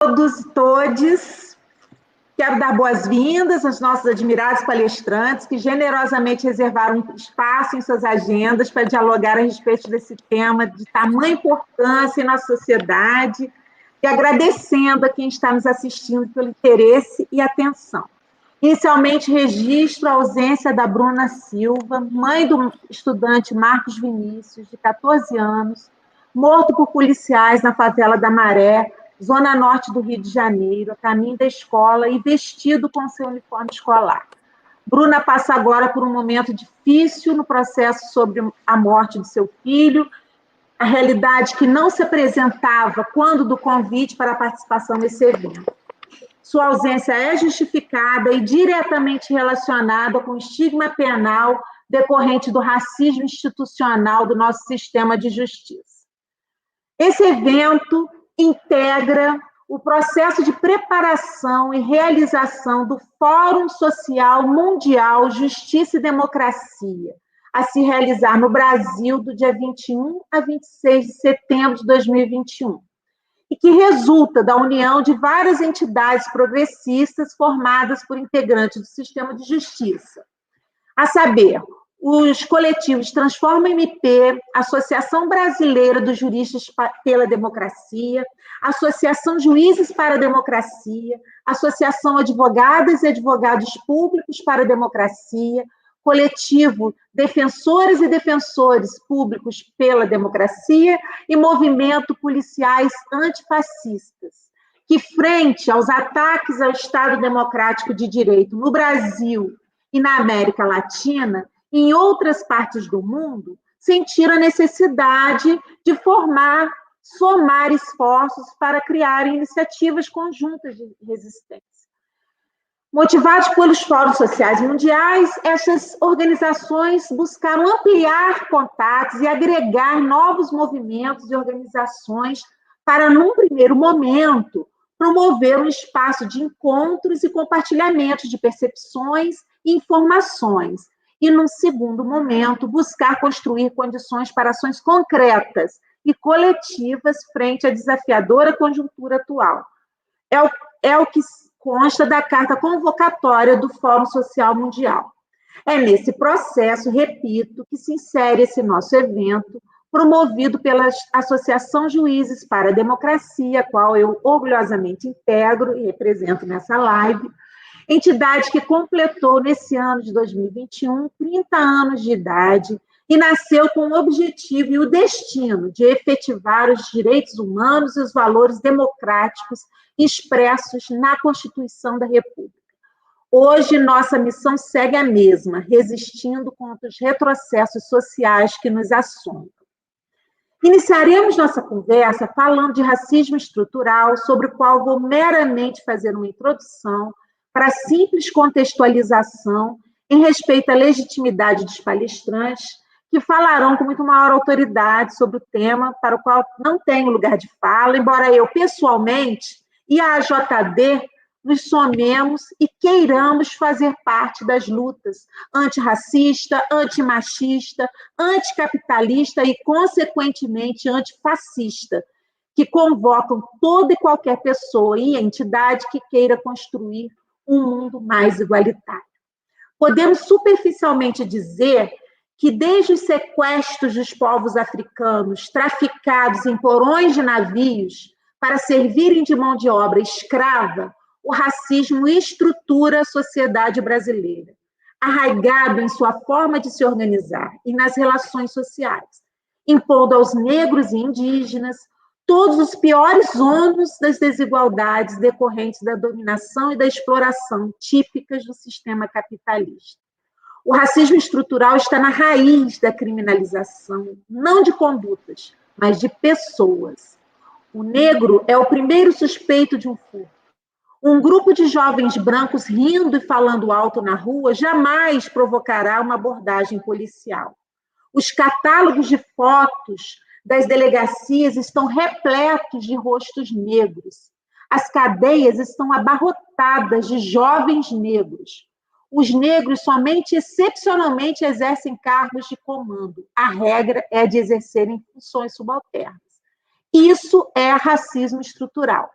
todos e todes. Quero dar boas-vindas aos nossos admirados palestrantes que generosamente reservaram um espaço em suas agendas para dialogar a respeito desse tema de tamanha importância em nossa sociedade e agradecendo a quem está nos assistindo pelo interesse e atenção. Inicialmente, registro a ausência da Bruna Silva, mãe do estudante Marcos Vinícius, de 14 anos, morto por policiais na favela da Maré, zona norte do Rio de Janeiro, a caminho da escola e vestido com seu uniforme escolar. Bruna passa agora por um momento difícil no processo sobre a morte de seu filho, a realidade que não se apresentava quando do convite para a participação nesse evento. Sua ausência é justificada e diretamente relacionada com o estigma penal decorrente do racismo institucional do nosso sistema de justiça. Esse evento integra o processo de preparação e realização do Fórum Social Mundial Justiça e Democracia, a se realizar no Brasil do dia 21 a 26 de setembro de 2021, e que resulta da união de várias entidades progressistas formadas por integrantes do sistema de justiça, a saber, os coletivos Transforma MP, Associação Brasileira dos Juristas pela Democracia, Associação Juízes para a Democracia, Associação Advogadas e Advogados Públicos para a Democracia, Coletivo Defensoras e Defensores Públicos pela Democracia e Movimento Policiais Antifascistas, que, frente aos ataques ao Estado Democrático de Direito no Brasil e na América Latina, e em outras partes do mundo, sentiram a necessidade de somar esforços para criar iniciativas conjuntas de resistência. Motivados pelos fóruns sociais mundiais, essas organizações buscaram ampliar contatos e agregar novos movimentos e organizações para, num primeiro momento, promover um espaço de encontros e compartilhamento de percepções e informações, e, num segundo momento, buscar construir condições para ações concretas e coletivas frente à desafiadora conjuntura atual. É o que consta da carta convocatória do Fórum Social Mundial. É nesse processo, repito, que se insere esse nosso evento, promovido pela Associação Juízes para a Democracia, a qual eu orgulhosamente integro e represento nessa live, entidade que completou nesse ano de 2021 30 anos de idade e nasceu com o objetivo e o destino de efetivar os direitos humanos e os valores democráticos expressos na Constituição da República. Hoje, nossa missão segue a mesma, resistindo contra os retrocessos sociais que nos assombram. Iniciaremos nossa conversa falando de racismo estrutural, sobre o qual vou meramente fazer uma introdução para simples contextualização em respeito à legitimidade dos palestrantes, que falarão com muito maior autoridade sobre o tema, para o qual não tenho lugar de fala, embora eu, pessoalmente, e a AJD, nos somemos e queiramos fazer parte das lutas antirracista, antimachista, anticapitalista e, consequentemente, antifascista, que convocam toda e qualquer pessoa e entidade que queira construir um mundo mais igualitário. Podemos superficialmente dizer que desde os sequestros dos povos africanos, traficados em porões de navios para servirem de mão de obra escrava, o racismo estrutura a sociedade brasileira, arraigado em sua forma de se organizar e nas relações sociais, impondo aos negros e indígenas todos os piores ônus das desigualdades decorrentes da dominação e da exploração típicas do sistema capitalista. O racismo estrutural está na raiz da criminalização, não de condutas, mas de pessoas. O negro é o primeiro suspeito de um furto. Um grupo de jovens brancos rindo e falando alto na rua jamais provocará uma abordagem policial. Os catálogos de fotos das delegacias estão repletos de rostos negros. As cadeias estão abarrotadas de jovens negros. Os negros somente excepcionalmente exercem cargos de comando. A regra é de exercerem funções subalternas. Isso é racismo estrutural.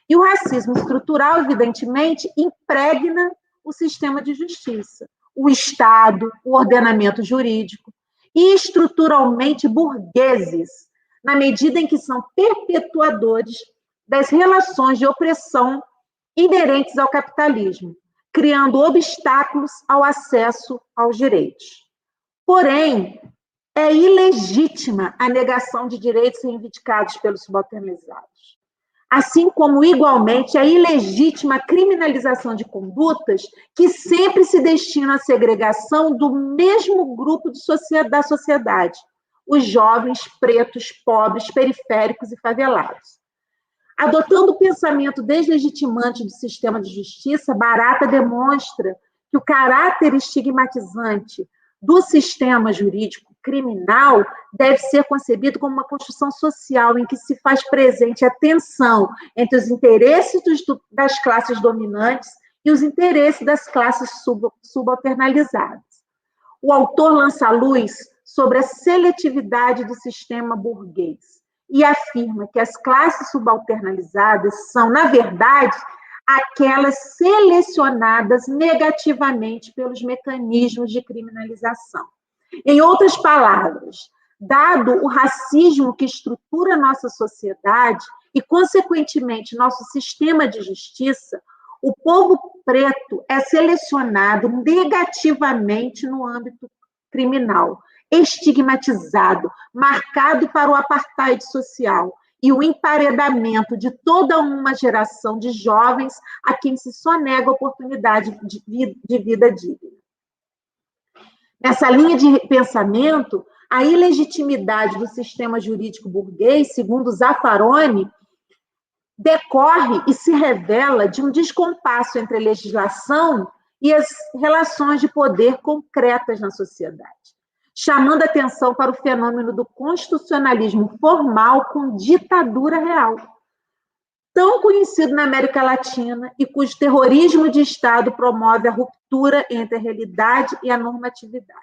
E o racismo estrutural, evidentemente, impregna o sistema de justiça, o Estado, o ordenamento jurídico, e estruturalmente burgueses, na medida em que são perpetuadores das relações de opressão inerentes ao capitalismo, criando obstáculos ao acesso aos direitos. Porém, é ilegítima a negação de direitos reivindicados pelos subalternizados. Assim como, igualmente, é ilegítima a criminalização de condutas que sempre se destinam à segregação do mesmo grupo da sociedade, os jovens, pretos, pobres, periféricos e favelados. Adotando o pensamento deslegitimante do sistema de justiça, Barata demonstra que o caráter estigmatizante do sistema jurídico criminal deve ser concebido como uma construção social em que se faz presente a tensão entre os interesses das classes dominantes e os interesses das classes subalternizadas. O autor lança a luz sobre a seletividade do sistema burguês e afirma que as classes subalternizadas são, na verdade, aquelas selecionadas negativamente pelos mecanismos de criminalização. Em outras palavras, dado o racismo que estrutura nossa sociedade e, consequentemente, nosso sistema de justiça, o povo preto é selecionado negativamente no âmbito criminal, estigmatizado, marcado para o apartheid social e o emparedamento de toda uma geração de jovens a quem se sonega a oportunidade de vida digna. Nessa linha de pensamento, a ilegitimidade do sistema jurídico burguês, segundo Zaffaroni, decorre e se revela de um descompasso entre a legislação e as relações de poder concretas na sociedade, chamando atenção para o fenômeno do constitucionalismo formal com ditadura real, tão conhecido na América Latina e cujo terrorismo de Estado promove a ruptura entre a realidade e a normatividade.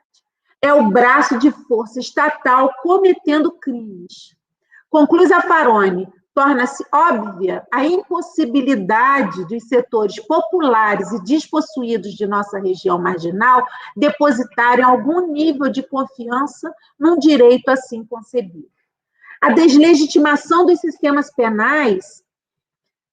É o braço de força estatal cometendo crimes. Conclui Zaffaroni, torna-se óbvia a impossibilidade dos setores populares e despossuídos de nossa região marginal depositarem algum nível de confiança num direito assim concebido. A deslegitimação dos sistemas penais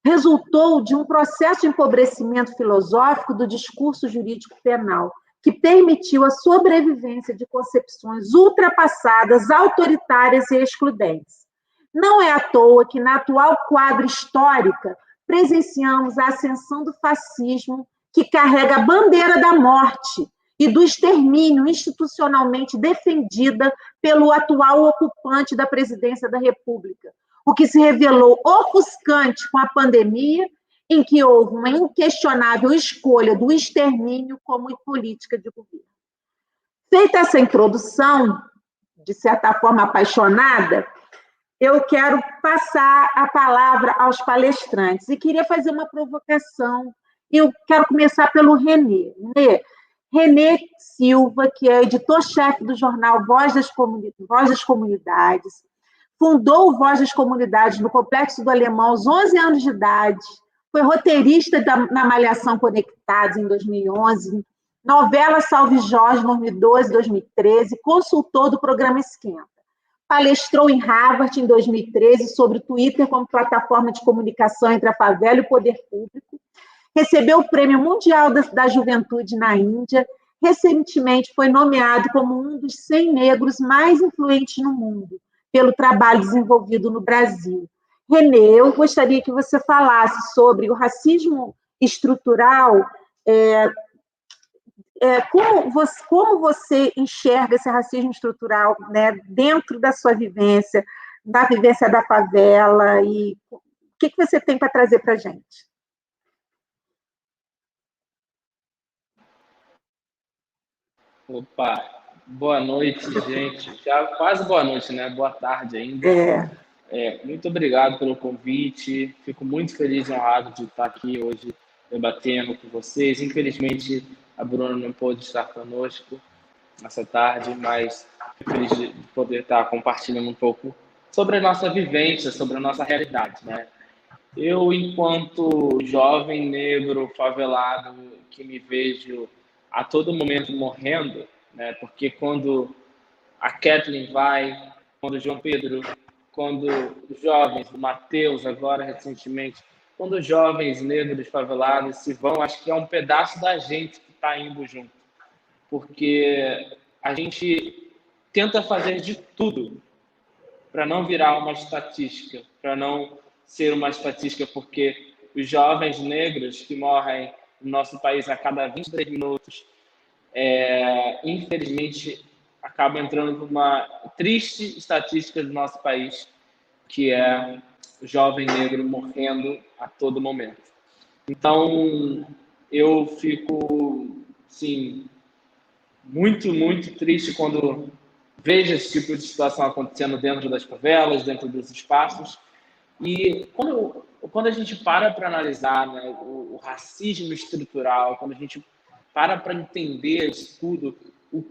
resultou de um processo de empobrecimento filosófico do discurso jurídico penal, que permitiu a sobrevivência de concepções ultrapassadas, autoritárias e excludentes. Não é à toa que, na atual quadra histórica, presenciamos a ascensão do fascismo, que carrega a bandeira da morte e do extermínio institucionalmente defendida pelo atual ocupante da presidência da República, o que se revelou ofuscante com a pandemia, em que houve uma inquestionável escolha do extermínio como política de governo. Feita essa introdução, de certa forma apaixonada, eu quero passar a palavra aos palestrantes e queria fazer uma provocação. Eu quero começar pelo René. René Silva, que é editor-chefe do jornal Voz das Comunidades, fundou o Voz das Comunidades no Complexo do Alemão aos 11 anos de idade, foi roteirista na Malhação Conectados em 2011, novela Salve Jorge, 2012, 2013, consultor do programa Esquenta. Palestrou em Harvard em 2013 sobre o Twitter como plataforma de comunicação entre a favela e o poder público. Recebeu o Prêmio Mundial da Juventude na Índia. Recentemente foi nomeado como um dos 100 negros mais influentes no mundo, pelo trabalho desenvolvido no Brasil. René, eu gostaria que você falasse sobre o racismo estrutural, como você enxerga esse racismo estrutural, né, dentro da sua vivência, da vivência da favela, e o que você tem para trazer para a gente? Opa, boa noite, gente. Já quase boa noite, né? Boa tarde ainda. Muito obrigado pelo convite. Fico muito feliz e honrado de estar aqui hoje debatendo com vocês. Infelizmente, a Bruna não pôde estar conosco essa tarde, mas fico feliz de poder estar compartilhando um pouco sobre a nossa vivência, sobre a nossa realidade, né? Eu, enquanto jovem negro favelado, que me vejo a todo momento morrendo, né? Porque quando a Kathleen vai, quando o João Pedro, quando os jovens, o Matheus, agora recentemente, quando os jovens negros favelados se vão, acho que é um pedaço da gente que está indo junto. Porque a gente tenta fazer de tudo para não virar uma estatística, para não ser uma estatística, porque os jovens negros que morrem no nosso país a cada 23 minutos, infelizmente, acabam entrando numa triste estatística do nosso país, que é o jovem negro morrendo a todo momento. Então, eu fico, sim, muito, muito triste quando vejo esse tipo de situação acontecendo dentro das favelas, dentro dos espaços. E quando a gente para analisar, né, o racismo estrutural, quando a gente para entender isso tudo, o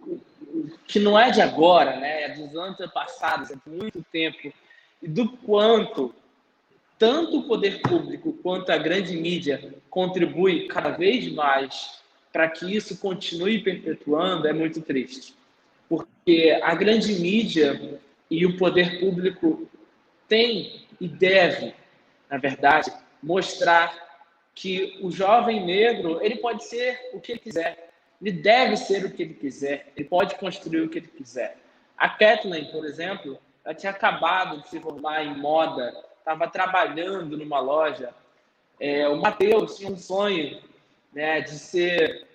que não é de agora, né, é dos anos passados, é de muito tempo, e do quanto tanto o poder público quanto a grande mídia contribui cada vez mais para que isso continue perpetuando, é muito triste. Porque a grande mídia e o poder público tem e deve, na verdade, mostrar que o jovem negro ele pode ser o que ele quiser, ele deve ser o que ele quiser, ele pode construir o que ele quiser. A Kathleen, por exemplo, ela tinha acabado de se formar em moda, estava trabalhando numa loja. O Matheus tinha um sonho, né, de ser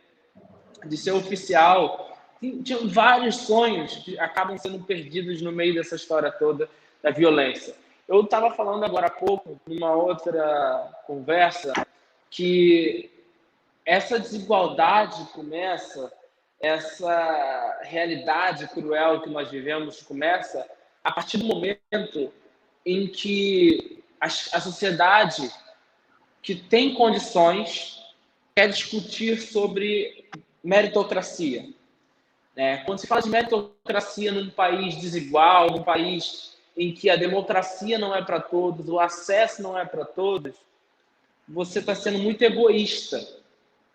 oficial. Tinham vários sonhos que acabam sendo perdidos no meio dessa história toda da violência. Eu estava falando agora há pouco, numa outra conversa, que essa desigualdade começa, essa realidade cruel que nós vivemos começa a partir do momento em que a sociedade que tem condições quer discutir sobre meritocracia. Quando se fala de meritocracia num país desigual, num país em que a democracia não é para todos, o acesso não é para todos, você está sendo muito egoísta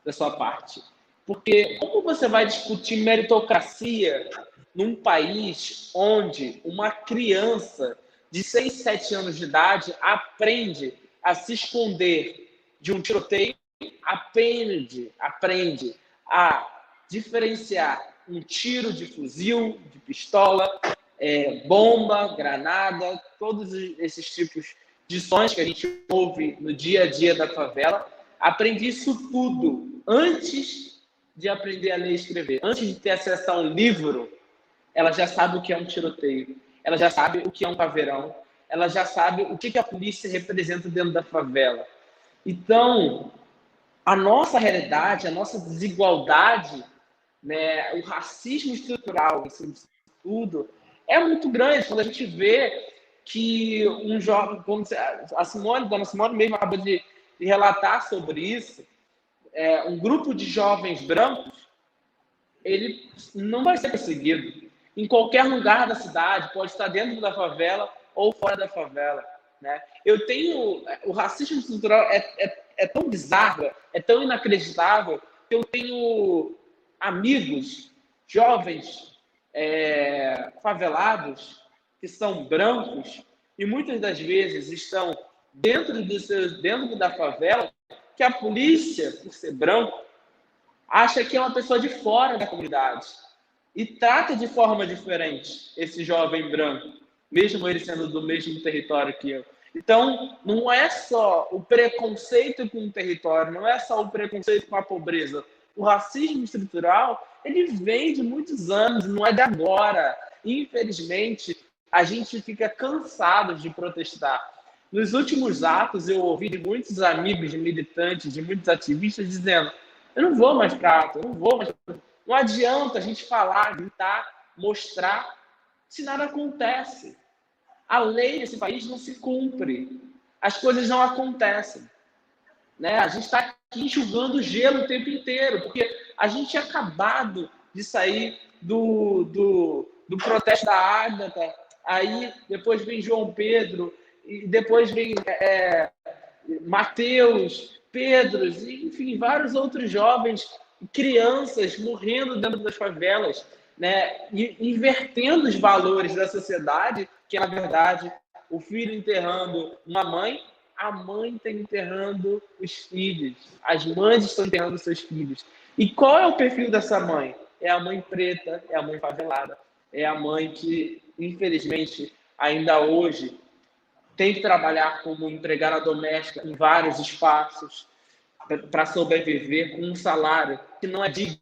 da sua parte. Porque como você vai discutir meritocracia num país onde uma criança de 6, 7 anos de idade aprende a se esconder de um tiroteio, aprende a diferenciar um tiro de fuzil, de pistola, bomba, granada, todos esses tipos de sons que a gente ouve no dia a dia da favela. Aprendi isso tudo antes de aprender a ler e escrever. Antes de ter acesso a um livro, ela já sabe o que é um tiroteio, ela já sabe o que é um caveirão, ela já sabe o que a polícia representa dentro da favela. Então, a nossa realidade, a nossa desigualdade, né, o racismo estrutural, isso tudo, é muito grande. Quando a gente vê que um jovem, como a Simone, dona Simone mesmo acabou de relatar sobre isso, um grupo de jovens brancos, ele não vai ser perseguido. Em qualquer lugar da cidade, pode estar dentro da favela ou fora da favela. Né? O racismo estrutural é tão bizarro, é tão inacreditável, que eu tenho amigos, jovens, favelados, que são brancos, e muitas das vezes estão dentro da favela, que a polícia, por ser branco, acha que é uma pessoa de fora da comunidade e trata de forma diferente esse jovem branco, mesmo ele sendo do mesmo território que eu. Então, não é só o preconceito com o território, não é só o preconceito com a pobreza. O racismo estrutural, ele vem de muitos anos, não é de agora. Infelizmente, a gente fica cansado de protestar. Nos últimos atos, eu ouvi de muitos amigos, de militantes, de muitos ativistas dizendo: eu não vou mais para ato, eu não vou mais. Não adianta a gente falar, gritar, mostrar, se nada acontece. A lei nesse país não se cumpre. As coisas não acontecem. Né? A gente está aqui enxugando gelo o tempo inteiro, porque a gente tinha acabado de sair do protesto da Ágata, aí depois vem João Pedro, e depois vem Mateus, Pedro, enfim, vários outros jovens, crianças morrendo dentro das favelas, né? E invertendo os valores da sociedade, que na verdade o filho enterrando uma mãe, a mãe está enterrando os filhos, as mães estão enterrando seus filhos. E qual é o perfil dessa mãe? É a mãe preta, é a mãe favelada, é a mãe que, infelizmente, ainda hoje tem que trabalhar como empregada doméstica em vários espaços para sobreviver com um salário que não é digno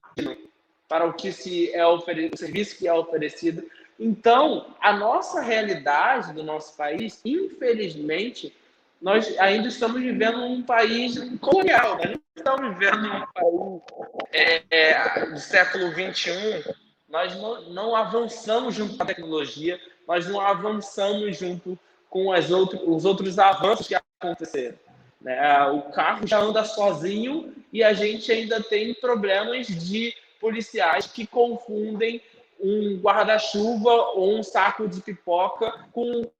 para o que o serviço que é oferecido. Então, a nossa realidade do nosso país, infelizmente, nós ainda estamos vivendo um país colonial, né? Não estamos vivendo um país do século XXI. Nós não avançamos junto com a tecnologia, nós não avançamos junto com os outros avanços que aconteceram. Né? O carro já anda sozinho e a gente ainda tem problemas de policiais que confundem um guarda-chuva ou um saco de pipoca com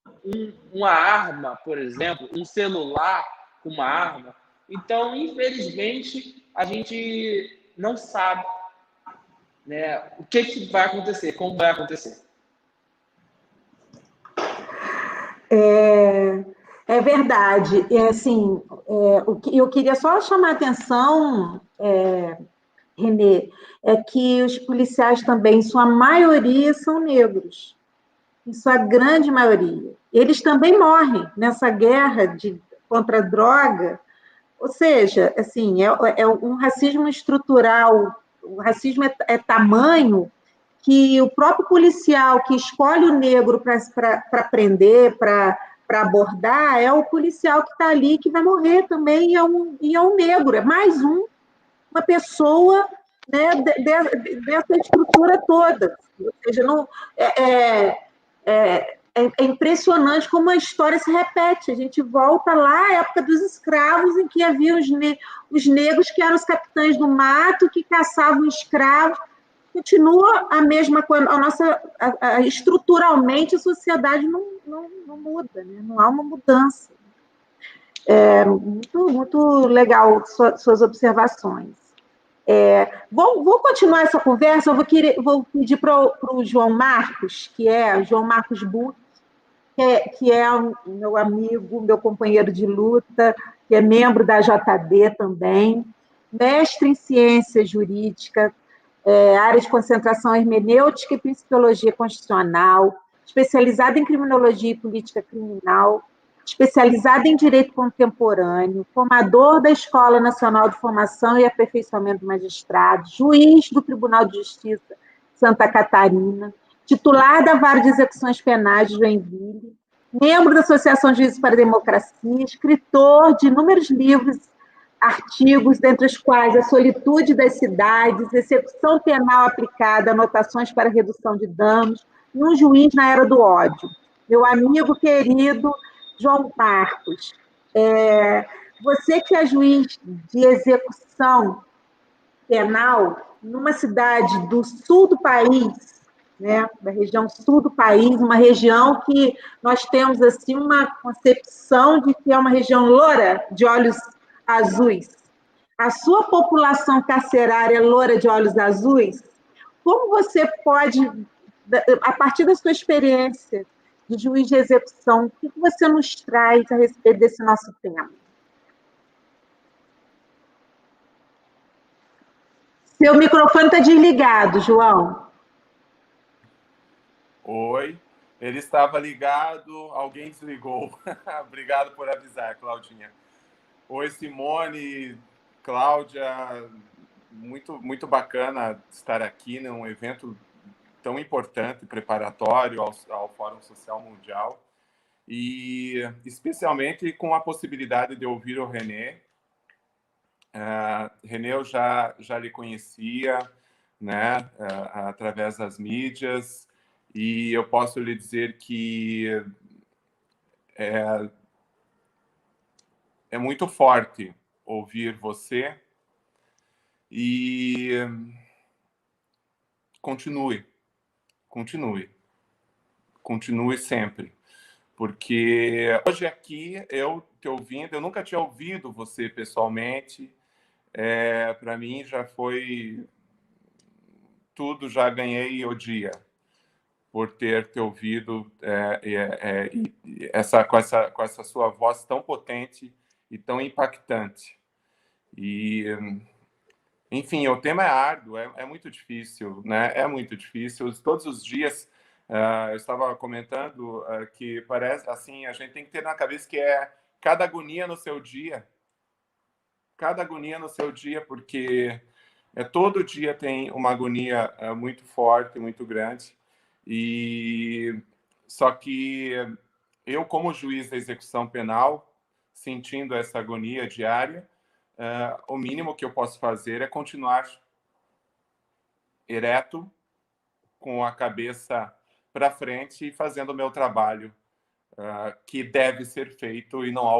uma arma, por exemplo, um celular com uma arma. Então, infelizmente, a gente não sabe, né, o que vai acontecer, como vai acontecer. É verdade. Assim, eu queria só chamar a atenção, Renê, é que os policiais também, em sua maioria, são negros. Em sua grande maioria. Eles também morrem nessa guerra contra a droga. Ou seja, assim, é um racismo estrutural. O racismo é tamanho que o próprio policial que escolhe o negro para prender, para abordar, é o policial que está ali que vai morrer também, e é um negro, é mais uma pessoa, né, dessa estrutura toda. Ou seja, não, é impressionante como a história se repete. A gente volta lá à época dos escravos, em que havia os negros que eram os capitães do mato, que caçavam escravos. Continua a mesma coisa. Estruturalmente, a sociedade não muda, né? Não há uma mudança. Muito, muito legal suas observações. Vou continuar essa conversa. Vou pedir para o João Marcos, que é João Marcos Buch, que é meu amigo, meu companheiro de luta, que é membro da JD também, mestre em ciência jurídica, área de concentração hermenêutica e principiologia constitucional, especializado em criminologia e política criminal, especializado em direito contemporâneo, formador da Escola Nacional de Formação e Aperfeiçoamento do Magistrado, juiz do Tribunal de Justiça Santa Catarina, titular da Vara de Execuções Penais de Joinville, membro da Associação de Juízes para a Democracia, escritor de inúmeros livros, artigos, dentre os quais A Solitude das Cidades, Execução Penal Aplicada, Anotações para Redução de Danos, e Um Juiz na Era do Ódio. Meu amigo querido João Marcos, você que é juiz de execução penal numa cidade do sul do país, né, da região sul do país, uma região que nós temos assim uma concepção de que é uma região loura de olhos azuis. A sua população carcerária é loura de olhos azuis? Como você pode, a partir da sua experiência de juiz de execução, o que você nos traz a respeito desse nosso tema? Seu microfone está desligado, João. Oi, ele estava ligado, alguém desligou. Obrigado por avisar, Claudinha. Oi, Simone, Cláudia, muito bacana estar aqui num evento tão importante, preparatório ao Fórum Social Mundial, e especialmente com a possibilidade de ouvir o René. René eu já lhe conhecia, né, através das mídias, e eu posso lhe dizer que é muito forte ouvir você, e continue sempre, porque hoje aqui eu te ouvindo. Eu nunca tinha ouvido você pessoalmente. Para mim já foi tudo, já ganhei o dia por ter te ouvido com essa sua voz tão potente e tão impactante. E, enfim, o tema é árduo, é muito difícil, né? É muito difícil. Todos os dias, eu estava comentando que parece assim, a gente tem que ter na cabeça que é cada agonia no seu dia. Cada agonia no seu dia, porque todo dia tem uma agonia muito forte, muito grande. E só que eu, como juiz da execução penal, sentindo essa agonia diária, o mínimo que eu posso fazer é continuar ereto, com a cabeça para frente e fazendo o meu trabalho, que deve ser feito, e não há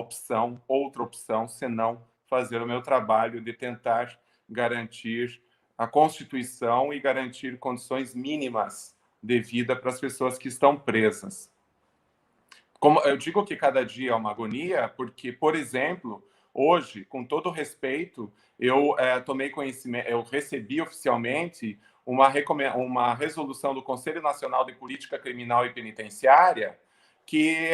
outra opção, senão fazer o meu trabalho de tentar garantir a Constituição e garantir condições mínimas de vida para as pessoas que estão presas. Como eu digo que cada dia é uma agonia, porque, por exemplo, hoje, com todo respeito, eu tomei conhecimento, eu recebi oficialmente uma resolução do Conselho Nacional de Política Criminal e Penitenciária que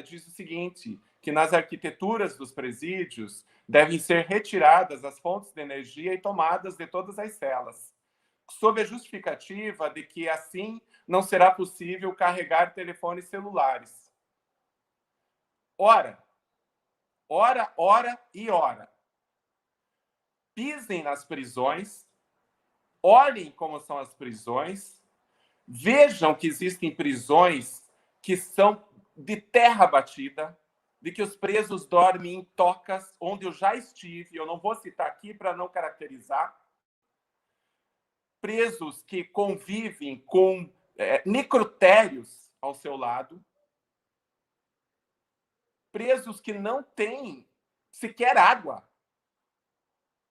diz o seguinte, que nas arquiteturas dos presídios devem ser retiradas as fontes de energia e tomadas de todas as celas, sob a justificativa de que, assim, não será possível carregar telefones celulares. Ora e ora. Pisem nas prisões, olhem como são as prisões, vejam que existem prisões que são de terra batida, de que os presos dormem em tocas, onde eu já estive, eu não vou citar aqui para não caracterizar, presos que convivem com necrotérios ao seu lado, presos que não têm sequer água.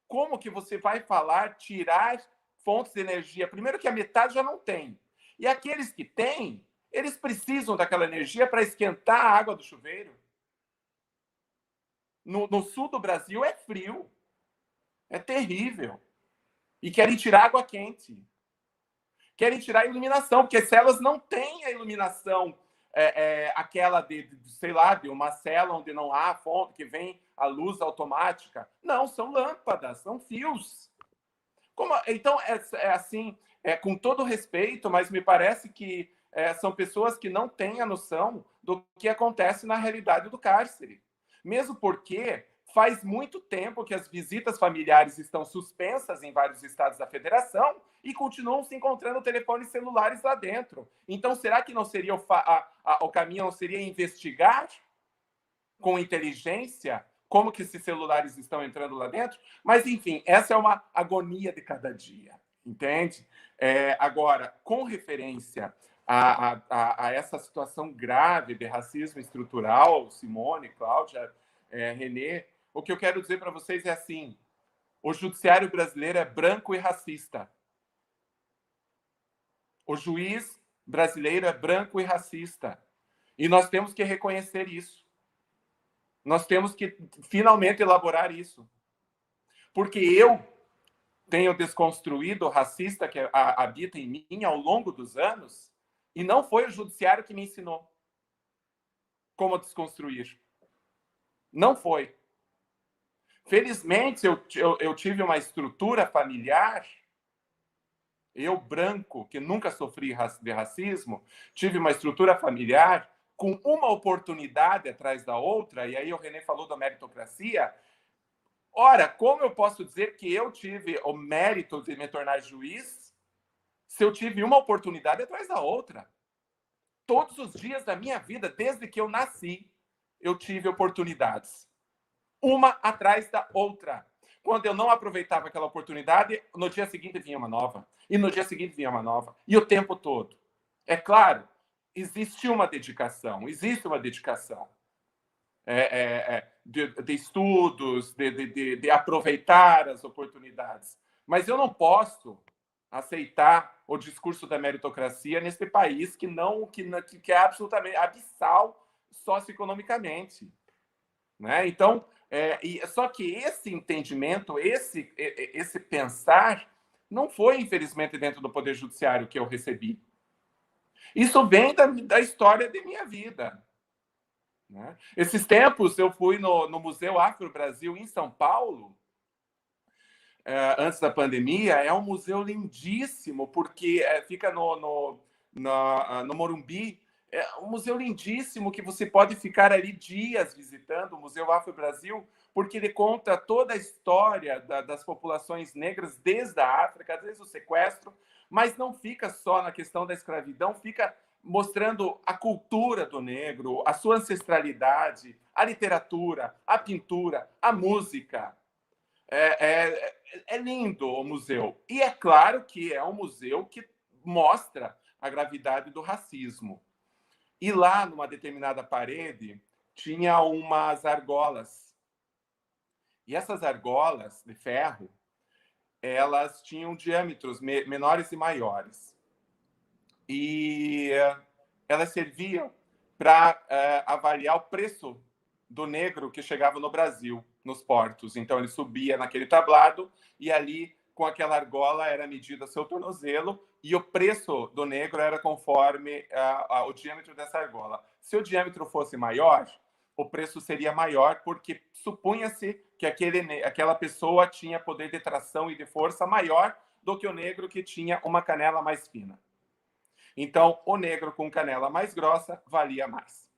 Como que você vai falar tirar fontes de energia? Primeiro que a metade já não tem. E aqueles que têm, eles precisam daquela energia para esquentar a água do chuveiro. No sul do Brasil é frio. É terrível. E querem tirar água quente. Querem tirar a iluminação, porque as celas não têm a iluminação aquela sei lá, de uma cela onde não há fonte, que vem a luz automática. Não, são lâmpadas, são fios. Então, assim, com todo respeito, mas me parece que são pessoas que não têm a noção do que acontece na realidade do cárcere. Mesmo porque faz muito tempo que as visitas familiares estão suspensas em vários estados da federação e continuam se encontrando telefones celulares lá dentro. Então, será que não seria o caminho não seria investigar com inteligência como que esses celulares estão entrando lá dentro? Mas, enfim, essa é uma agonia de cada dia, entende? Agora, com referência a essa situação grave de racismo estrutural, Simone, Cláudia, Renê, o que eu quero dizer para vocês é assim: o judiciário brasileiro é branco e racista. O juiz brasileiro é branco e racista. E nós temos que reconhecer isso. Nós temos que finalmente elaborar isso. Porque eu tenho desconstruído o racista que habita em mim ao longo dos anos, e não foi o judiciário que me ensinou como desconstruir. Não foi. Felizmente, eu tive uma estrutura familiar, eu branco, que nunca sofri de racismo, tive uma estrutura familiar com uma oportunidade atrás da outra, e aí o Renê falou da meritocracia. Ora, como eu posso dizer que eu tive o mérito de me tornar juiz se eu tive uma oportunidade atrás da outra? Todos os dias da minha vida, desde que eu nasci, eu tive oportunidades. Uma atrás da outra. Quando eu não aproveitava aquela oportunidade, no dia seguinte vinha uma nova. E no dia seguinte vinha uma nova. E o tempo todo. É claro, existe uma dedicação. De estudos, de aproveitar as oportunidades. Mas eu não posso aceitar o discurso da meritocracia nesse país que é absolutamente abissal socioeconomicamente. né? Então, só que esse entendimento, esse pensar, não foi, infelizmente, dentro do Poder Judiciário que eu recebi. Isso vem da história de minha vida, né? Esses tempos eu fui no Museu Afro-Brasil em São Paulo, antes da pandemia. É um museu lindíssimo, porque fica no Morumbi. É um museu lindíssimo que você pode ficar ali dias visitando, o Museu Afro-Brasil, porque ele conta toda a história das populações negras desde a África, desde o sequestro, mas não fica só na questão da escravidão, fica mostrando a cultura do negro, a sua ancestralidade, a literatura, a pintura, a música. É lindo o museu. E é claro que é um museu que mostra a gravidade do racismo. E lá, numa determinada parede, tinha umas argolas. E essas argolas de ferro, elas tinham diâmetros menores e maiores. E elas serviam para avaliar o preço do negro que chegava no Brasil, nos portos. Então, ele subia naquele tablado e ali, com aquela argola, era medido seu tornozelo e o preço do negro era conforme o diâmetro dessa argola. Se o diâmetro fosse maior, o preço seria maior, porque supunha-se que aquela pessoa tinha poder de tração e de força maior do que o negro que tinha uma canela mais fina. Então, o negro com canela mais grossa valia mais.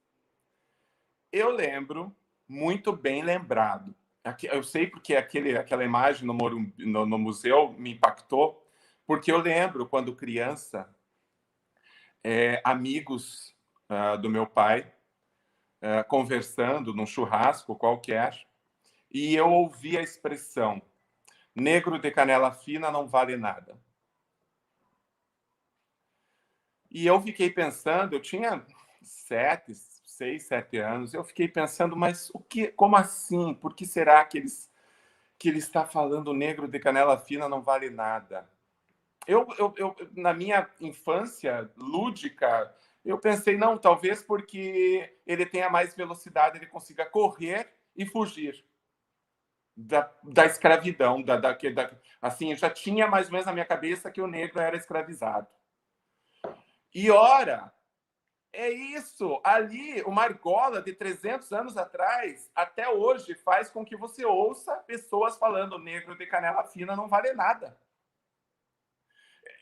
Eu lembro, muito bem lembrado. Eu sei porque aquela imagem no museu me impactou, porque eu lembro, quando criança, amigos do meu pai conversando num churrasco qualquer, e eu ouvi a expressão: negro de canela fina não vale nada. E eu fiquei pensando, eu tinha 6, 7 anos, eu fiquei pensando, mas como assim? Por que será que ele está falando negro de canela fina não vale nada? Eu, na minha infância lúdica, eu pensei, não, talvez porque ele tenha mais velocidade, ele consiga correr e fugir da escravidão. Assim, eu já tinha mais ou menos na minha cabeça que o negro era escravizado. E ora, é isso. Ali, uma argola de 300 anos atrás, até hoje, faz com que você ouça pessoas falando negro de canela fina não vale nada.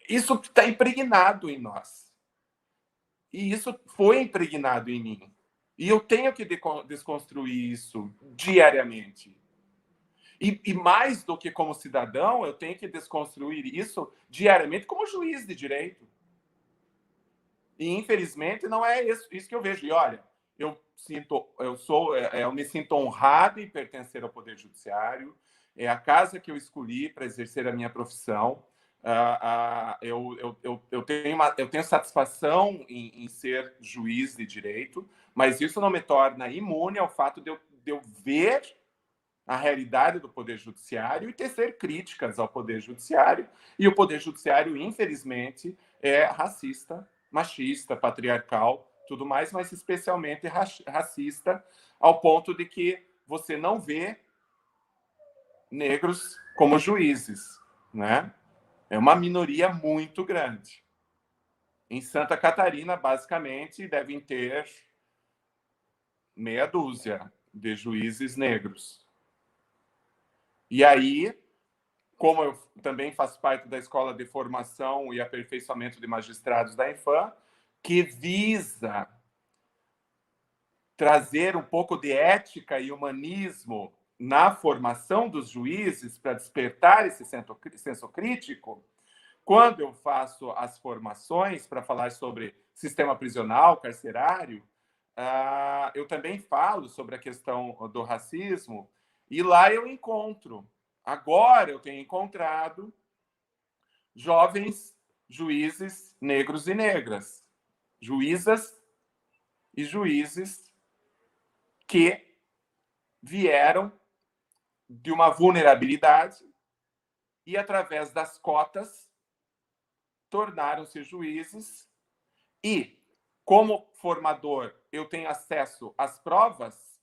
Isso está impregnado em nós. E isso foi impregnado em mim. E eu tenho que desconstruir isso diariamente. E mais do que como cidadão, eu tenho que desconstruir isso diariamente como juiz de direito. E, infelizmente, não é isso que eu vejo. E, olha, eu me sinto honrado em pertencer ao Poder Judiciário. É a casa que eu escolhi para exercer a minha profissão. Eu tenho satisfação em ser juiz de direito, mas isso não me torna imune ao fato de eu ver a realidade do Poder Judiciário e tecer críticas ao Poder Judiciário. E o Poder Judiciário, infelizmente, é racista, machista, patriarcal, tudo mais, mas especialmente racista, ao ponto de que você não vê negros como juízes, né? É uma minoria muito grande. Em Santa Catarina, basicamente, devem ter meia dúzia de juízes negros. E aí, como eu também faço parte da Escola de Formação e Aperfeiçoamento de Magistrados da Infam, que visa trazer um pouco de ética e humanismo na formação dos juízes para despertar esse senso crítico, quando eu faço as formações para falar sobre sistema prisional, carcerário, eu também falo sobre a questão do racismo, e lá eu encontro. Agora eu tenho encontrado jovens juízes negros e negras, juízas e juízes que vieram de uma vulnerabilidade e, através das cotas, tornaram-se juízes. E, como formador, eu tenho acesso às provas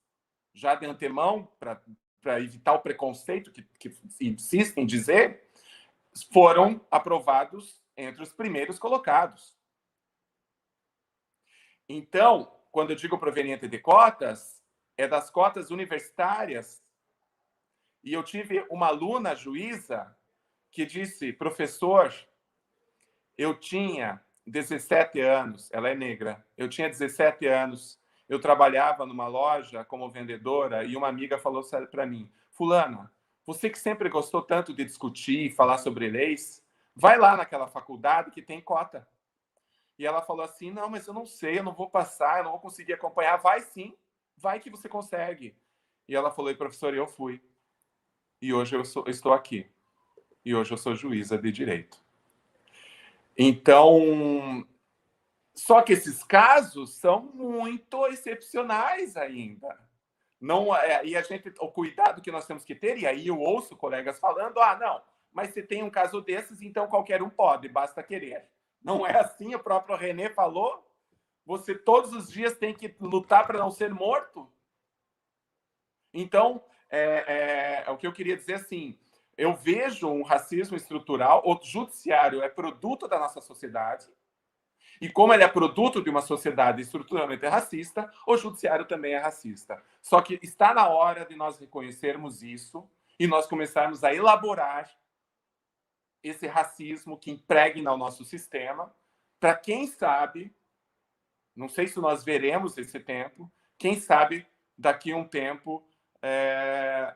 já de antemão, para evitar o preconceito que insiste em dizer, foram aprovados entre os primeiros colocados. Então, quando eu digo proveniente de cotas, é das cotas universitárias. E eu tive uma aluna juíza que disse: professor, eu tinha 17 anos, ela é negra, eu tinha 17 anos, eu trabalhava numa loja como vendedora e uma amiga falou para mim: fulana, você que sempre gostou tanto de discutir e falar sobre leis, vai lá naquela faculdade que tem cota. E ela falou assim: não, mas eu não sei, eu não vou passar, eu não vou conseguir acompanhar. Vai sim, vai que você consegue. E ela falou: professor, eu fui. E hoje eu estou aqui. E hoje eu sou juíza de direito. Então, só que esses casos são muito excepcionais ainda. Não, e a gente, o cuidado que nós temos que ter, e aí eu ouço colegas falando: não, mas se tem um caso desses, então qualquer um pode, basta querer. Não é assim, o próprio René falou. Você todos os dias tem que lutar para não ser morto. Então, o que eu queria dizer assim, eu vejo um racismo estrutural, o judiciário é produto da nossa sociedade, e como ele é produto de uma sociedade estruturalmente racista, o judiciário também é racista. Só que está na hora de nós reconhecermos isso e nós começarmos a elaborar esse racismo que impregna o nosso sistema, para quem sabe, não sei se nós veremos esse tempo, quem sabe daqui a um tempo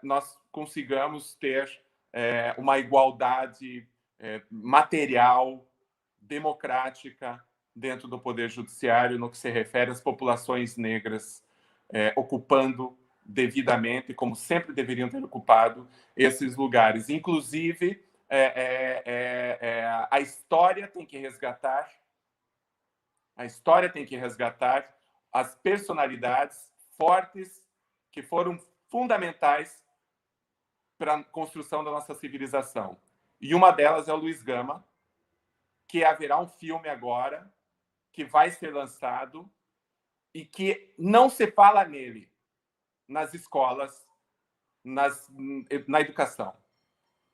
nós consigamos ter uma igualdade material, democrática, dentro do Poder Judiciário, no que se refere às populações negras ocupando devidamente, como sempre deveriam ter ocupado, esses lugares. Inclusive, a história tem que resgatar, as personalidades fortes que foram fundamentais para a construção da nossa civilização. E uma delas é o Luiz Gama, que haverá um filme agora, que vai ser lançado, e que não se fala nele nas escolas, na educação.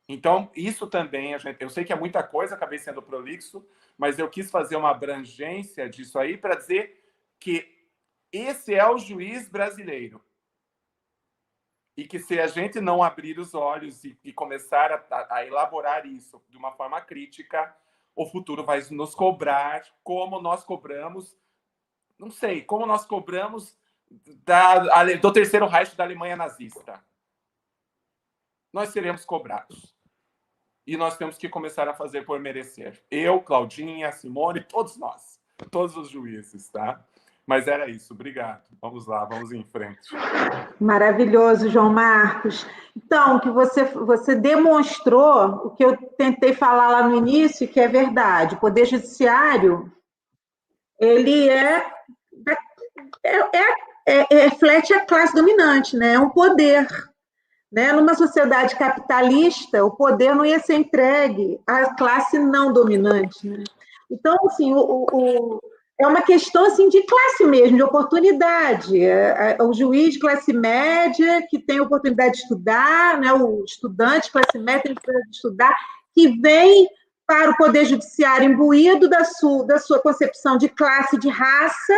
Então, isso também, eu sei que é muita coisa, acabei sendo prolixo, mas eu quis fazer uma abrangência disso aí para dizer que esse é o juiz brasileiro. E que se a gente não abrir os olhos e começar a elaborar isso de uma forma crítica, o futuro vai nos cobrar como nós cobramos, não sei, como nós cobramos do Terceiro Reich da Alemanha nazista. Nós seremos cobrados. E nós temos que começar a fazer por merecer. Eu, Claudinha, Simone, todos nós. Todos os juízes, tá? Mas era isso. Obrigado. Vamos lá, vamos em frente. Maravilhoso, João Marcos. Então, que você demonstrou o que eu tentei falar lá no início, que é verdade. O Poder Judiciário, ele reflete a classe dominante, né? É um poder. Né? Numa sociedade capitalista, o poder não ia ser entregue à classe não dominante. Né? Então, assim, é uma questão assim, de classe mesmo, de oportunidade. O juiz de classe média que tem oportunidade de estudar, né? O estudante de classe média tem oportunidade de estudar, que vem para o Poder Judiciário imbuído da sua concepção de classe, de raça,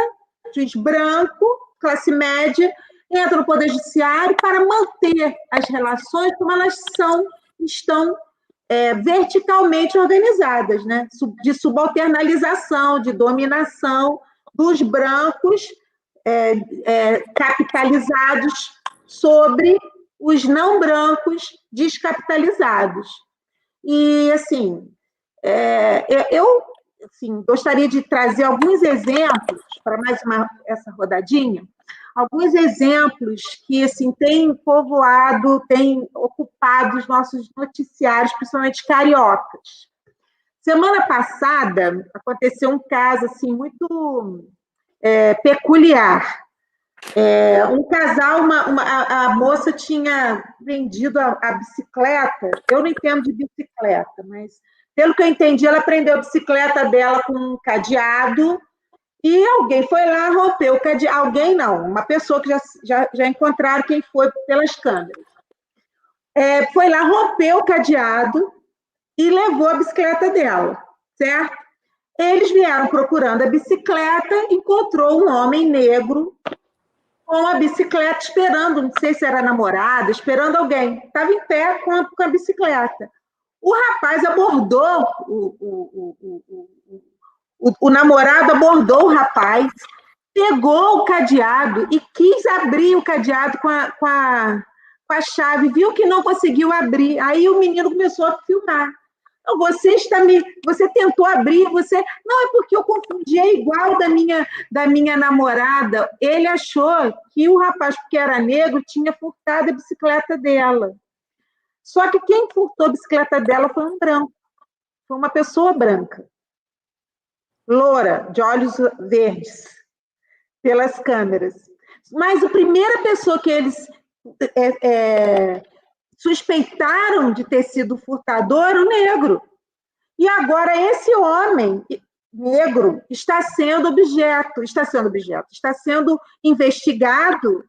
juiz branco, classe média, entra no Poder Judiciário para manter as relações como elas estão verticalmente organizadas, né? De subalternização, de dominação dos brancos capitalizados sobre os não brancos descapitalizados. E, assim, eu gostaria de trazer alguns exemplos para mais essa rodadinha, alguns exemplos que assim, têm povoado, têm ocupado os nossos noticiários, principalmente cariocas. Semana passada, aconteceu um caso assim, muito peculiar. Um casal, a moça tinha vendido a bicicleta, eu não entendo de bicicleta, mas, pelo que eu entendi, ela prendeu a bicicleta dela com um cadeado E alguém foi lá, rompeu o cadeado. Alguém não, uma pessoa que já encontraram quem foi pelas câmeras. Foi lá, rompeu o cadeado e levou a bicicleta dela, certo? Eles vieram procurando a bicicleta, encontrou um homem negro com a bicicleta esperando, não sei se era namorada, esperando alguém. Estava em pé com a bicicleta. O rapaz abordou, o namorado abordou o rapaz, pegou o cadeado e quis abrir o cadeado com a chave, viu que não conseguiu abrir. Aí o menino começou a filmar. Você tentou abrir, você... Não, é porque eu confundi, é igual da minha namorada. Ele achou que o rapaz, porque era negro, tinha furtado a bicicleta dela. Só que quem furtou a bicicleta dela foi um branco. Foi uma pessoa branca. Loura, de olhos verdes, pelas câmeras. Mas a primeira pessoa que eles suspeitaram de ter sido furtador era o negro. E agora esse homem negro está sendo investigado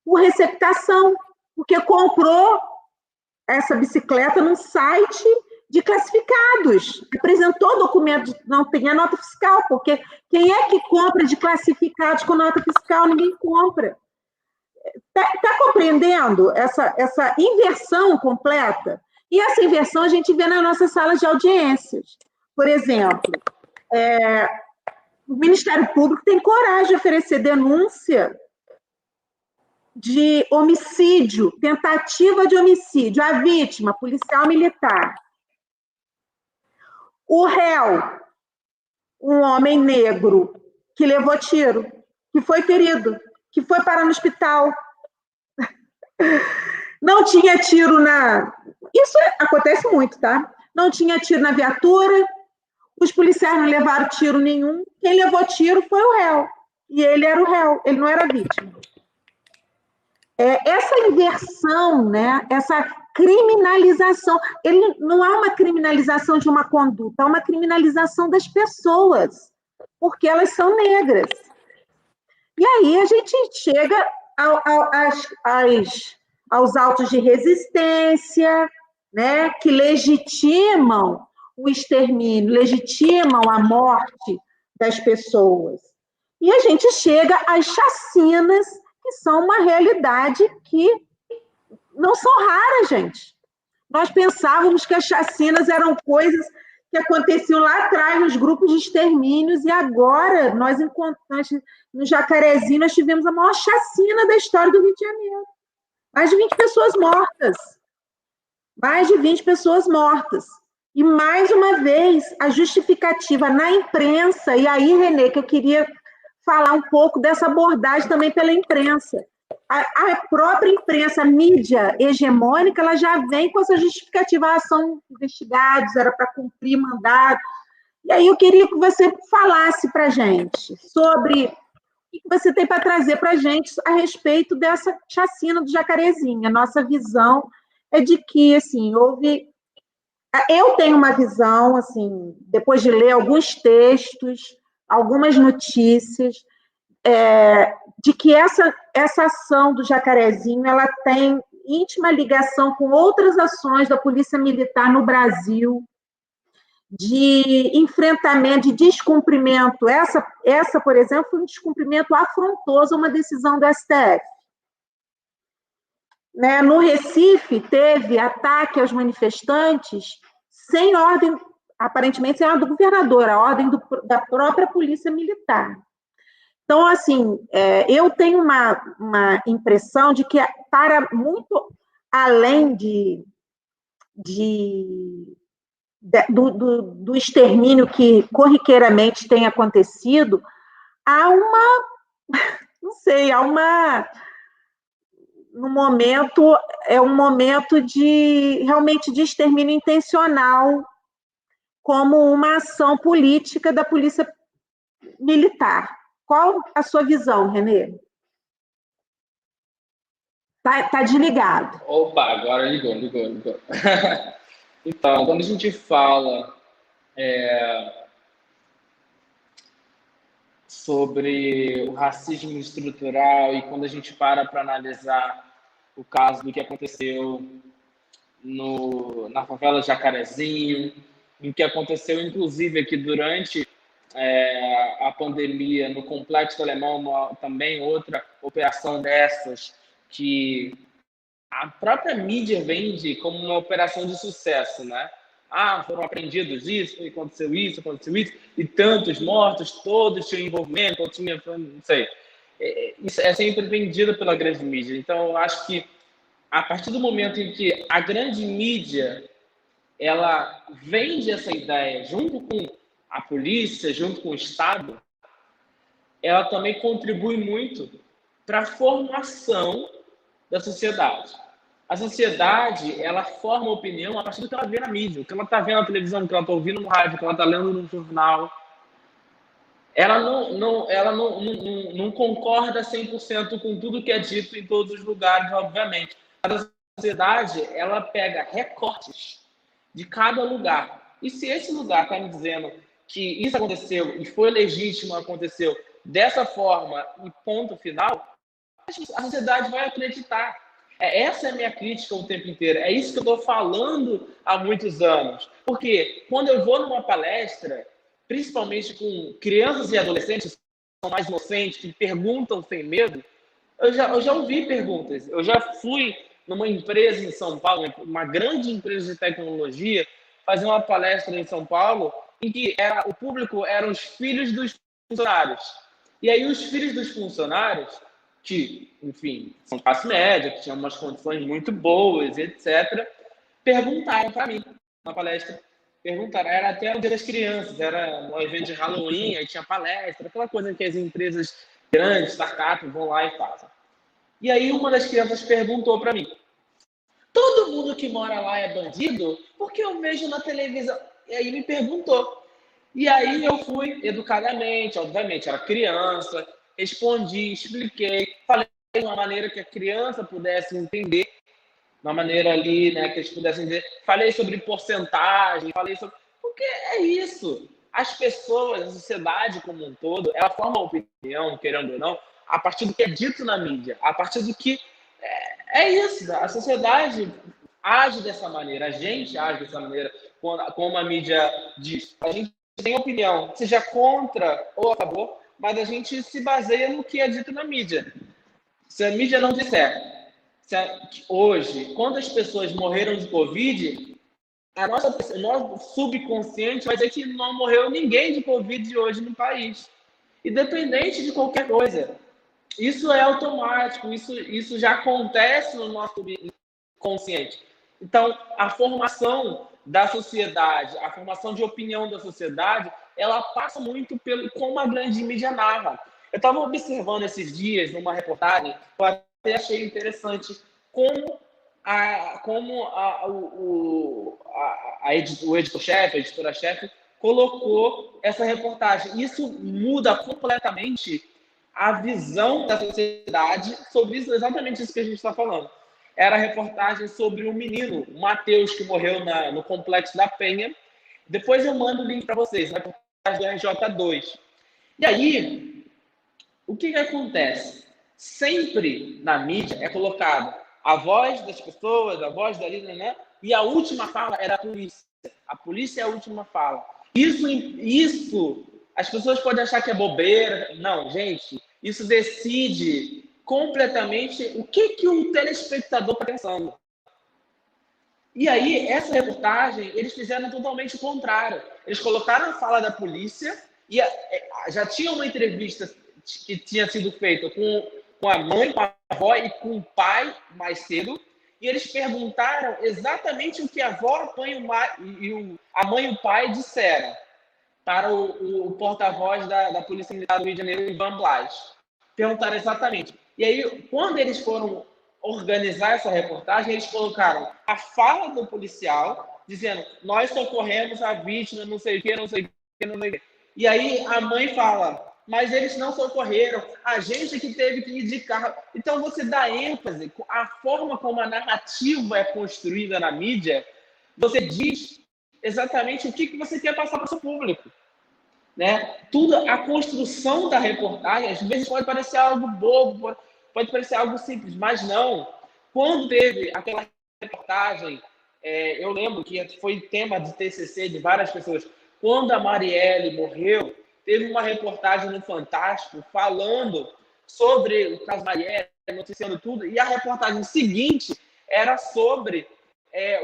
por receptação, porque comprou essa bicicleta num site de classificados, apresentou documento, não tinha nota fiscal, porque quem é que compra de classificados com nota fiscal? Ninguém compra. Está compreendendo essa inversão completa? E essa inversão a gente vê nas nossas salas de audiências. Por exemplo, o Ministério Público tem coragem de oferecer denúncia de homicídio, tentativa de homicídio, a vítima, policial militar. O réu, um homem negro que levou tiro, que foi ferido, que foi parar no hospital. Não tinha tiro Isso acontece muito, tá? Não tinha tiro na viatura, os policiais não levaram tiro nenhum, quem levou tiro foi o réu. E ele era o réu, ele não era vítima. Essa inversão, né? Essa criminalização, ele não há uma criminalização de uma conduta, há uma criminalização das pessoas, porque elas são negras. E aí a gente chega aos autos de resistência, né, que legitimam o extermínio, legitimam a morte das pessoas. E a gente chega às chacinas, que são uma realidade que não são raras, gente. Nós pensávamos que as chacinas eram coisas que aconteciam lá atrás, nos grupos de extermínios, e agora, no Jacarezinho, nós tivemos a maior chacina da história do Rio de Janeiro. Mais de 20 pessoas mortas. Mais de 20 pessoas mortas. E, mais uma vez, a justificativa na imprensa, e aí, Renê, que eu queria falar um pouco dessa abordagem também pela imprensa. A própria imprensa, a mídia hegemônica, ela já vem com essa justificativa, são investigados, era para cumprir mandado. E aí eu queria que você falasse para a gente sobre o que você tem para trazer para a gente a respeito dessa chacina do Jacarezinho. A nossa visão é de que, assim, houve... Eu tenho uma visão, assim, depois de ler alguns textos, algumas notícias, de que essa ação do Jacarezinho ela tem íntima ligação com outras ações da Polícia Militar no Brasil, de enfrentamento, de descumprimento. Essa, por exemplo, foi um descumprimento afrontoso a uma decisão do STF. Né? No Recife, teve ataque aos manifestantes sem ordem, aparentemente sem ordem do governador, a ordem da própria Polícia Militar. Então, assim, eu tenho uma impressão de que, para muito além do extermínio que corriqueiramente tem acontecido, há no momento, um momento realmente de extermínio intencional, como uma ação política da Polícia Militar. Qual a sua visão, Renê? Tá desligado. Opa, agora ligou. Então, quando a gente fala sobre o racismo estrutural, e quando a gente para analisar o caso do que aconteceu na favela Jacarezinho, o que aconteceu, inclusive, aqui durante a pandemia, no Complexo Alemão, também outra operação dessas, que a própria mídia vende como uma operação de sucesso, né? Foram apreendidos isso, aconteceu isso, e tantos mortos, todos tinham envolvimento, não sei. Isso é sempre vendido pela grande mídia. Então, eu acho que a partir do momento em que a grande mídia ela vende essa ideia junto com a polícia, junto com o Estado, ela também contribui muito para a formação da sociedade. A sociedade, ela forma opinião a partir do que ela vê na mídia, o que ela está vendo na televisão, o que ela está ouvindo no rádio, o que ela está lendo no jornal. Ela não concorda 100% com tudo que é dito em todos os lugares, obviamente. A sociedade, ela pega recortes de cada lugar. E se esse lugar está me dizendo que isso aconteceu e foi legítimo, aconteceu dessa forma, e ponto final, a sociedade vai acreditar. Essa é a minha crítica o tempo inteiro. É isso que eu estou falando há muitos anos. Porque quando eu vou numa palestra, principalmente com crianças e adolescentes que são mais inocentes, que perguntam sem medo, eu já ouvi perguntas. Eu já fui numa empresa em São Paulo, uma grande empresa de tecnologia, fazer uma palestra em São Paulo, em que o público eram os filhos dos funcionários. E aí os filhos dos funcionários, que, enfim, são classe média, que tinham umas condições muito boas, etc., perguntaram para mim na palestra. Perguntaram, era até o Dia das Crianças, era um evento de Halloween, aí tinha palestra, aquela coisa que as empresas grandes, startups, vão lá e fazem. E aí uma das crianças perguntou para mim, todo mundo que mora lá é bandido? Porque eu vejo na televisão. E aí me perguntou. E aí eu fui educadamente, obviamente, era criança, respondi, expliquei, falei de uma maneira que a criança pudesse entender, uma maneira ali, né, que eles pudessem entender. Falei sobre porcentagem, falei sobre... Porque é isso. As pessoas, a sociedade como um todo, ela forma uma opinião, querendo ou não, a partir do que é dito na mídia, a partir do que... É isso, a sociedade age dessa maneira, a gente age dessa maneira, como a mídia diz. A gente tem opinião, seja contra ou a favor, mas a gente se baseia no que é dito na mídia. Se a mídia não disser hoje, quantas pessoas morreram de Covid, o nosso subconsciente vai dizer que não morreu ninguém de Covid hoje no país. Independente de qualquer coisa. Isso é automático, isso já acontece no nosso consciente. Então, a formação da sociedade, a formação de opinião da sociedade, ela passa muito pelo como a grande mídia narra. Eu estava observando esses dias, numa reportagem, eu até achei interessante como o editor-chefe, a editora-chefe, colocou essa reportagem. Isso muda completamente a visão da sociedade sobre isso, exatamente isso que a gente está falando. Era a reportagem sobre um menino, o Matheus, que morreu no Complexo da Penha. Depois eu mando o link para vocês, na reportagem do RJ2. E aí, o que acontece? Sempre na mídia é colocado a voz das pessoas, a voz da líder, né? E a última fala era a polícia. A polícia é a última fala. Isso as pessoas podem achar que é bobeira. Não, gente, isso decide completamente o que o telespectador está pensando. E aí, essa reportagem, eles fizeram totalmente o contrário. Eles colocaram a fala da polícia e já tinha uma entrevista que tinha sido feita com a mãe, com a avó e com o pai mais cedo, e eles perguntaram exatamente o que a avó, a mãe e o pai disseram para o porta-voz da Polícia Militar do Rio de Janeiro, Ivan Blas. Perguntaram exatamente. E aí, quando eles foram organizar essa reportagem, eles colocaram a fala do policial, dizendo, nós socorremos a vítima, não sei o que, não sei o que, não sei o que. E aí a mãe fala, mas eles não socorreram, a gente que teve que ir de carro. Então você dá ênfase, a forma como a narrativa é construída na mídia, você diz exatamente o que você quer passar para o seu público. né? Tudo, a construção da reportagem, às vezes pode parecer algo bobo, pode parecer algo simples, mas não. Quando teve aquela reportagem, eu lembro que foi tema de TCC de várias pessoas, quando a Marielle morreu, teve uma reportagem no Fantástico falando sobre o caso Marielle, noticiando tudo, e a reportagem seguinte era sobre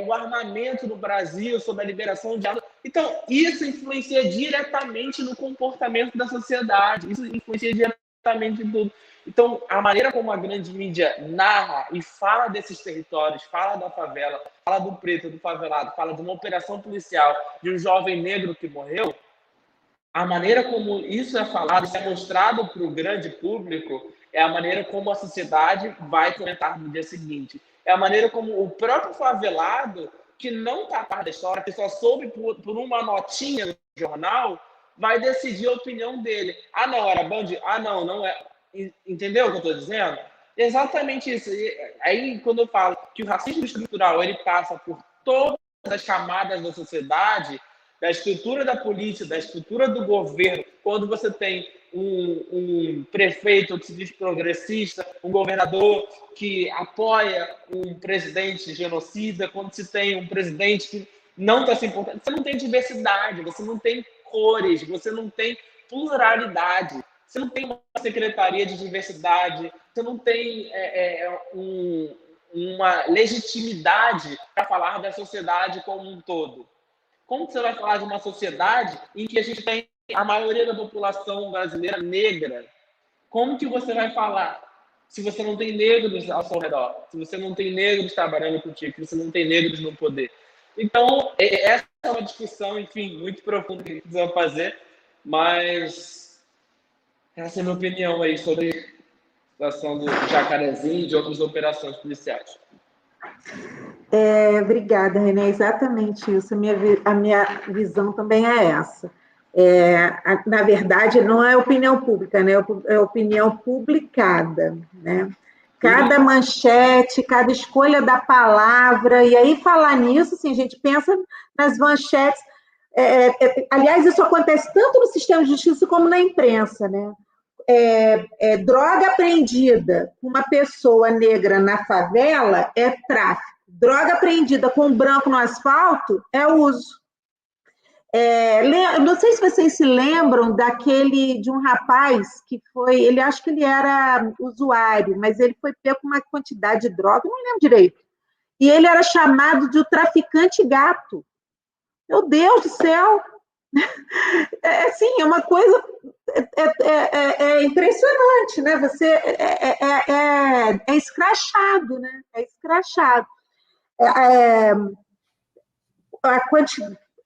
o armamento no Brasil, sobre a liberação de armas. Então, isso influencia diretamente no comportamento da sociedade, isso influencia diretamente em tudo. Então, a maneira como a grande mídia narra e fala desses territórios, fala da favela, fala do preto, do favelado, fala de uma operação policial de um jovem negro que morreu, a maneira como isso é falado, isso é mostrado para o grande público, é a maneira como a sociedade vai comentar no dia seguinte. É a maneira como o próprio favelado, que não está a par da história, que só soube por uma notinha no jornal, vai decidir a opinião dele. Ah, não, era bandido. Ah, não, não é. Entendeu o que eu estou dizendo? Exatamente isso. E aí, quando eu falo que o racismo estrutural ele passa por todas as camadas da sociedade, da estrutura da polícia, da estrutura do governo, quando você tem um prefeito que se diz progressista, um governador que apoia um presidente genocida, quando se tem um presidente que não está se importando, você não tem diversidade, você não tem cores, você não tem pluralidade, você não tem uma secretaria de diversidade, você não tem uma legitimidade para falar da sociedade como um todo. Como você vai falar de uma sociedade em que a gente tem a maioria da população brasileira negra? Como que você vai falar se você não tem negros ao seu redor? Se você não tem negros trabalhando contigo, se você não tem negros no poder? Então, essa é uma discussão, enfim, muito profunda que a gente precisa fazer, mas essa é a minha opinião aí sobre a situação do Jacarezinho e de outras operações policiais. Obrigada, Renê. É exatamente isso. A minha visão também é essa. Na verdade, não é opinião pública, né? É opinião publicada, né? Cada manchete, cada escolha da palavra, e aí falar nisso, assim, a gente pensa nas manchetes. Aliás, isso acontece tanto no sistema de justiça como na imprensa, né? Droga apreendida com uma pessoa negra na favela é tráfico. Droga apreendida com um branco no asfalto é uso. Não sei se vocês se lembram de um rapaz que foi, ele acho que ele era usuário, mas ele foi pego com uma quantidade de droga, não lembro direito. E ele era chamado de o traficante gato. Meu Deus do céu! Assim, é uma coisa impressionante, né? Você é escrachado, né? É escrachado.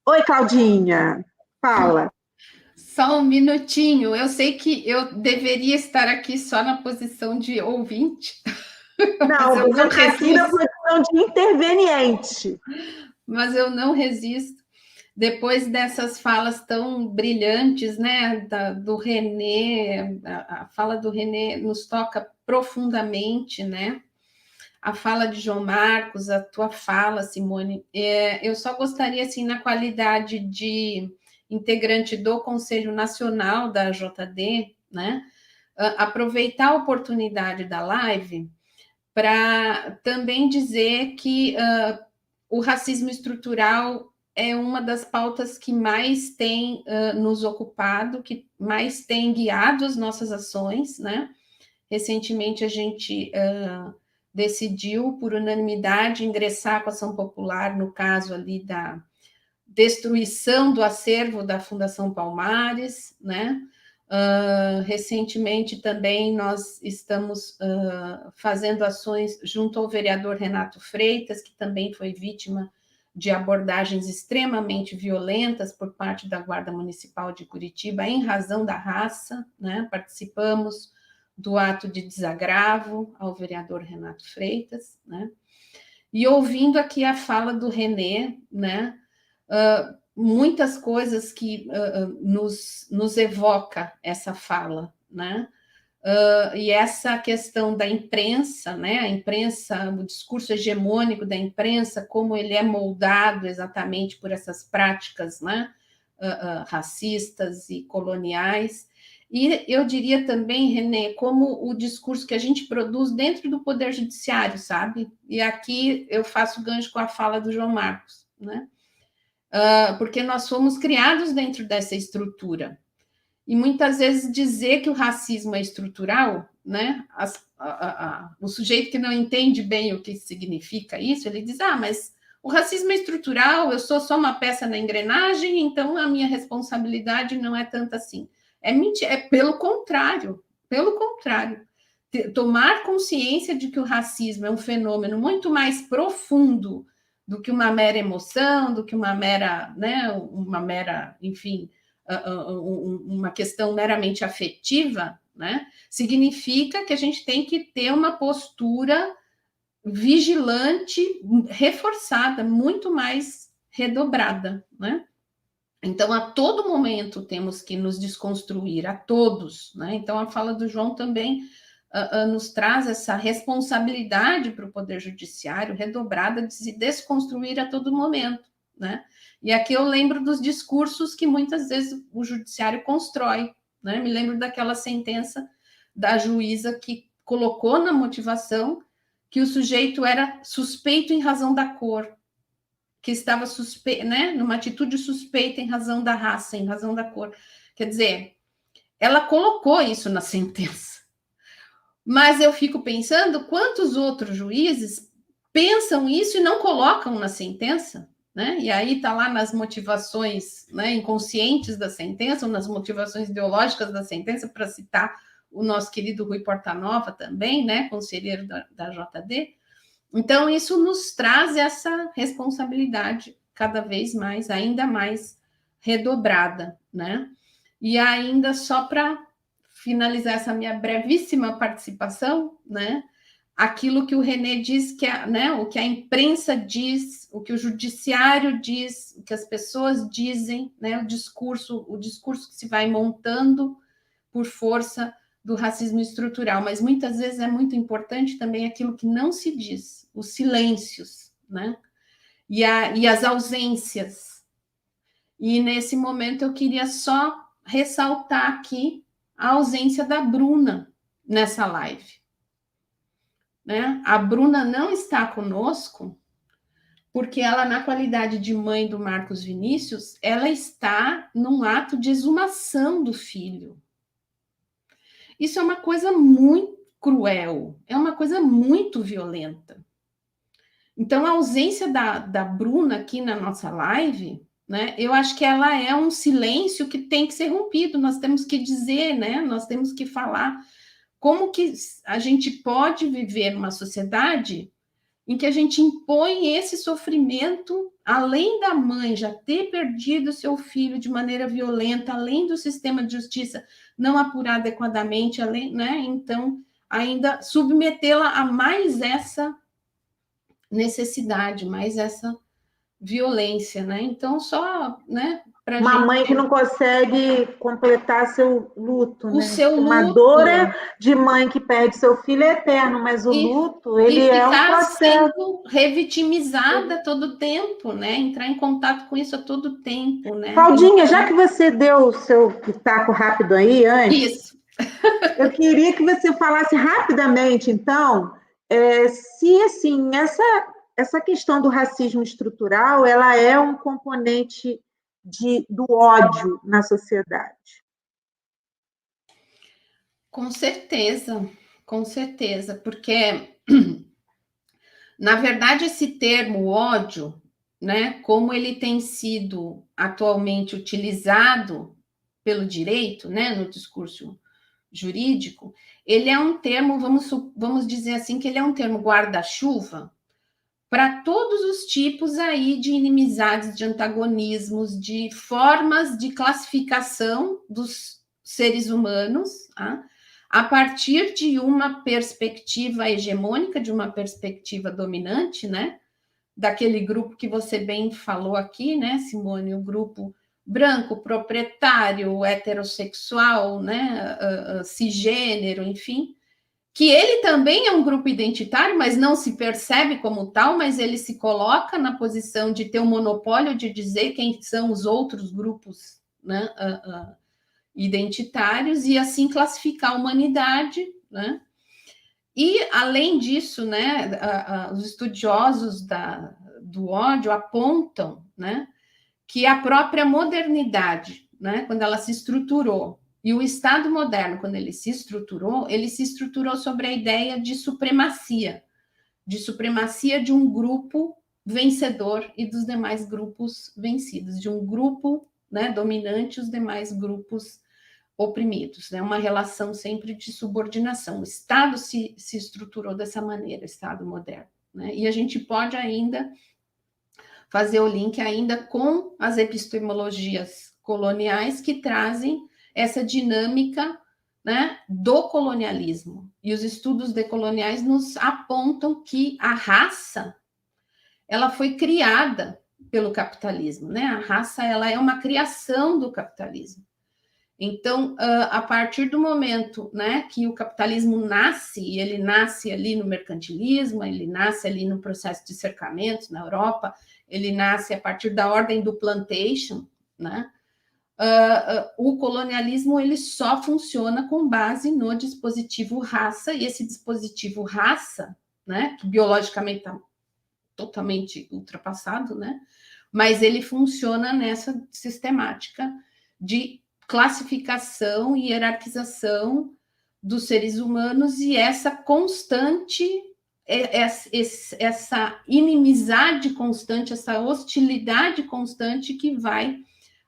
Oi, Claudinha, fala. Só um minutinho. Eu sei que eu deveria estar aqui só na posição de ouvinte. Não, você está aqui na posição de interveniente. Mas eu não resisto. Depois dessas falas tão brilhantes, né, do René, a fala do René nos toca profundamente, né? A fala de João Marcos, a tua fala, Simone. Eu só gostaria, assim, na qualidade de integrante do Conselho Nacional da JD, né, aproveitar a oportunidade da live para também dizer que o racismo estrutural é uma das pautas que mais tem nos ocupado, que mais tem guiado as nossas ações, né? Recentemente a gente decidiu, por unanimidade, ingressar com a ação popular no caso ali da destruição do acervo da Fundação Palmares, né? Recentemente também nós estamos fazendo ações junto ao vereador Renato Freitas, que também foi vítima de abordagens extremamente violentas por parte da Guarda Municipal de Curitiba, em razão da raça, né? Participamos do ato de desagravo ao vereador Renato Freitas, né? E ouvindo aqui a fala do René, né? Muitas coisas que nos evoca essa fala, né? E essa questão da imprensa, né? A imprensa, o discurso hegemônico da imprensa, como ele é moldado exatamente por essas práticas, né? racistas e coloniais. E eu diria também, Renê, como o discurso que a gente produz dentro do Poder Judiciário, sabe? E aqui eu faço gancho com a fala do João Marcos, né? Porque nós fomos criados dentro dessa estrutura. E muitas vezes dizer que o racismo é estrutural, né? O sujeito que não entende bem o que significa isso, ele diz, mas o racismo é estrutural, eu sou só uma peça na engrenagem, então a minha responsabilidade não é tanta assim. É mentira, é pelo contrário. Tomar consciência de que o racismo é um fenômeno muito mais profundo do que uma mera emoção, do que uma mera, enfim, uma questão meramente afetiva, né? Significa que a gente tem que ter uma postura vigilante, reforçada, muito mais redobrada, né? Então, a todo momento temos que nos desconstruir, a todos, né? Então, a fala do João também nos traz essa responsabilidade para o Poder Judiciário redobrada de se desconstruir a todo momento, né? E aqui eu lembro dos discursos que muitas vezes o Judiciário constrói, né? Me lembro daquela sentença da juíza que colocou na motivação que o sujeito era suspeito em razão da cor, que estava suspeito, né, numa atitude suspeita em razão da raça, em razão da cor. Quer dizer, ela colocou isso na sentença. Mas eu fico pensando quantos outros juízes pensam isso e não colocam na sentença, né? E aí está lá nas motivações, né, inconscientes da sentença, ou nas motivações ideológicas da sentença, para citar o nosso querido Rui Portanova também, né, conselheiro da JD. Então, isso nos traz essa responsabilidade cada vez mais, ainda mais redobrada, né? E ainda só para finalizar essa minha brevíssima participação, né? Aquilo que o René diz, que né, o que a imprensa diz, o que o judiciário diz, o que as pessoas dizem, né? O discurso que se vai montando por força do racismo estrutural, mas muitas vezes é muito importante também aquilo que não se diz, os silêncios, né? E as ausências. E nesse momento eu queria só ressaltar aqui a ausência da Bruna nessa live, né? A Bruna não está conosco porque ela, na qualidade de mãe do Marcos Vinícius, ela está num ato de exumação do filho. Isso é uma coisa muito cruel, é uma coisa muito violenta. Então, a ausência da Bruna aqui na nossa live, né, eu acho que ela é um silêncio que tem que ser rompido, nós temos que dizer, né, nós temos que falar como que a gente pode viver numa sociedade em que a gente impõe esse sofrimento, além da mãe já ter perdido seu filho de maneira violenta, além do sistema de justiça não apurar adequadamente, além, né? Então, ainda submetê-la a mais essa necessidade, mais essa violência, né? Então, só, né? Uma mãe que não consegue completar seu luto, né? Seu luto. Uma dor de mãe que perde seu filho é eterno, mas o luto, ele é um processo. Sendo revitimizada todo o tempo, né? Entrar em contato com isso a todo tempo, né? Claudinha, já que você deu o seu pitaco rápido aí antes, isso. Eu queria que você falasse rapidamente, então, se assim essa questão do racismo estrutural, ela é um componente do ódio na sociedade. Com certeza, porque, na verdade, esse termo ódio, né, como ele tem sido atualmente utilizado pelo direito, né, no discurso jurídico, ele é um termo, vamos dizer assim, que ele é um termo guarda-chuva para todos os tipos aí de inimizades, de antagonismos, de formas de classificação dos seres humanos, tá? A partir de uma perspectiva hegemônica, de uma perspectiva dominante, né? Daquele grupo que você bem falou aqui, né, Simone? O grupo branco, proprietário, heterossexual, né? Cisgênero, enfim. que ele também é um grupo identitário, mas não se percebe como tal, mas ele se coloca na posição de ter o monopólio de dizer quem são os outros grupos, né, identitários, e assim classificar a humanidade, né? E, além disso, né, os estudiosos do ódio apontam, né, que a própria modernidade, né, quando ela se estruturou, e o Estado moderno, quando ele se estruturou sobre a ideia de supremacia de um grupo vencedor e dos demais grupos vencidos, de um grupo, né, dominante e os demais grupos oprimidos, né? Uma relação sempre de subordinação. O Estado se estruturou dessa maneira, o Estado moderno, né? E a gente pode ainda fazer o link ainda com as epistemologias coloniais que trazem essa dinâmica, né, do colonialismo. E os estudos decoloniais nos apontam que a raça ela foi criada pelo capitalismo, né? A raça ela é uma criação do capitalismo. Então, a partir do momento, né, que o capitalismo nasce, e ele nasce ali no mercantilismo, ele nasce ali no processo de cercamentos na Europa, ele nasce a partir da ordem do plantation, né? O colonialismo ele só funciona com base no dispositivo raça, e esse dispositivo raça, né, que biologicamente está totalmente ultrapassado, né? Mas ele funciona nessa sistemática de classificação e hierarquização dos seres humanos, e essa constante, essa inimizade constante, essa hostilidade constante que vai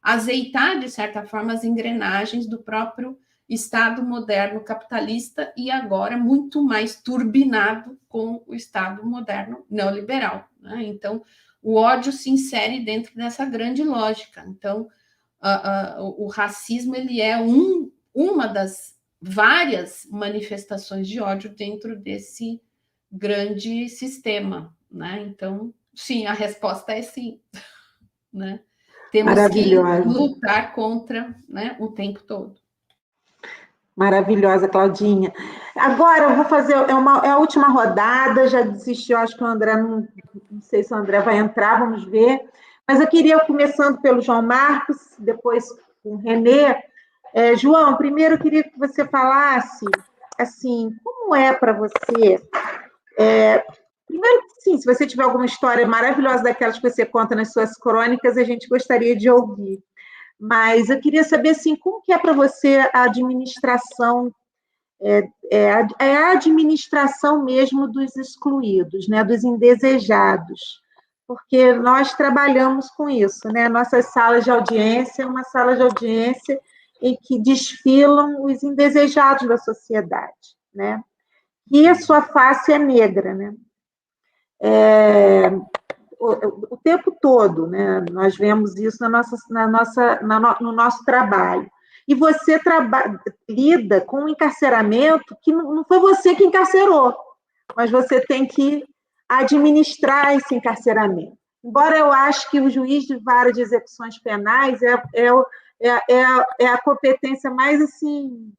azeitar, de certa forma, as engrenagens do próprio Estado moderno capitalista, e agora muito mais turbinado com o Estado moderno neoliberal, né? Então, o ódio se insere dentro dessa grande lógica. Então, o racismo ele é uma das várias manifestações de ódio dentro desse grande sistema, né? Então, sim, a resposta é sim, né? Temos que lutar contra, né, o tempo todo. Maravilhosa, Claudinha. Agora eu vou fazer, é a última rodada, já desistiu, acho que o André, não sei se o André vai entrar, vamos ver. Mas eu queria, começando pelo João Marcos, depois com o Renê. João, primeiro eu queria que você falasse, assim, como é para você... Primeiro, sim, se você tiver alguma história maravilhosa daquelas que você conta nas suas crônicas, a gente gostaria de ouvir. Mas eu queria saber, assim, como que é para você a administração, a administração mesmo dos excluídos, né, dos indesejados, porque nós trabalhamos com isso, né? Nossas salas de audiência é uma sala de audiência em que desfilam os indesejados da sociedade, né? E a sua face é negra, né? O tempo todo, né? Nós vemos isso no nosso trabalho. E você lida com um encarceramento que não foi você que encarcerou, mas você tem que administrar esse encarceramento. Embora eu ache que o juiz de vara de execuções penais é a competência mais assim,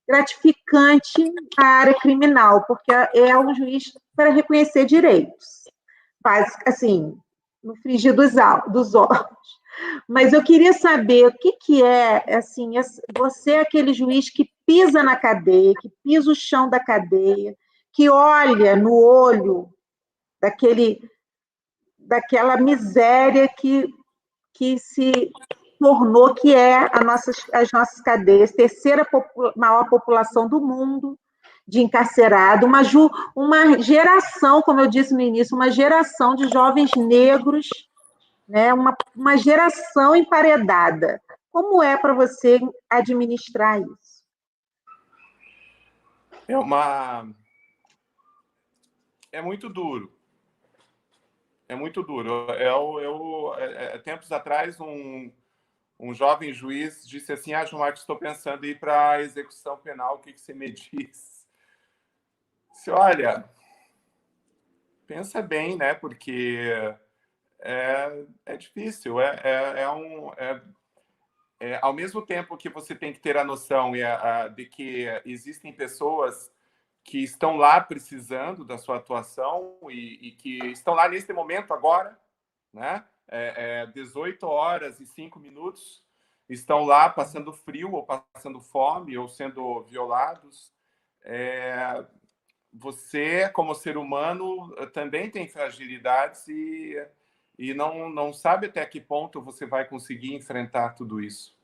gratificante na área criminal, porque é um juiz para reconhecer direitos. Assim, no frigir dos ovos. Mas eu queria saber o que é, assim, você é aquele juiz que pisa na cadeia, que pisa o chão da cadeia, que olha no olho daquela miséria que se tornou, que é as nossas cadeias, terceira maior população do mundo de encarcerado, uma geração, como eu disse no início, uma geração de jovens negros, né? Uma geração emparedada. Como é para você administrar isso? É muito duro. É muito duro. Tempos atrás, um jovem juiz disse assim: João Marcos, estou pensando em ir para a execução penal, o que você me diz? Olha, pensa bem, né? Porque é difícil. Ao mesmo tempo que você tem que ter a noção de que existem pessoas que estão lá precisando da sua atuação e que estão lá neste momento agora, né? 18h05, estão lá passando frio ou passando fome ou sendo violados. Você, como ser humano, também tem fragilidades e não sabe até que ponto você vai conseguir enfrentar tudo isso.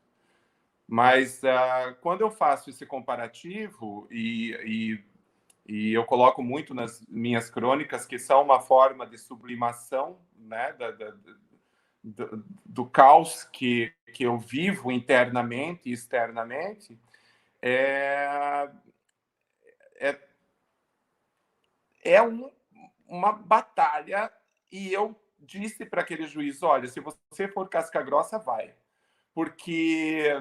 Mas quando eu faço esse comparativo e eu coloco muito nas minhas crônicas que são uma forma de sublimação, né, do caos que eu vivo internamente e externamente, uma batalha. E eu disse para aquele juiz, olha, se você for casca grossa, vai. Porque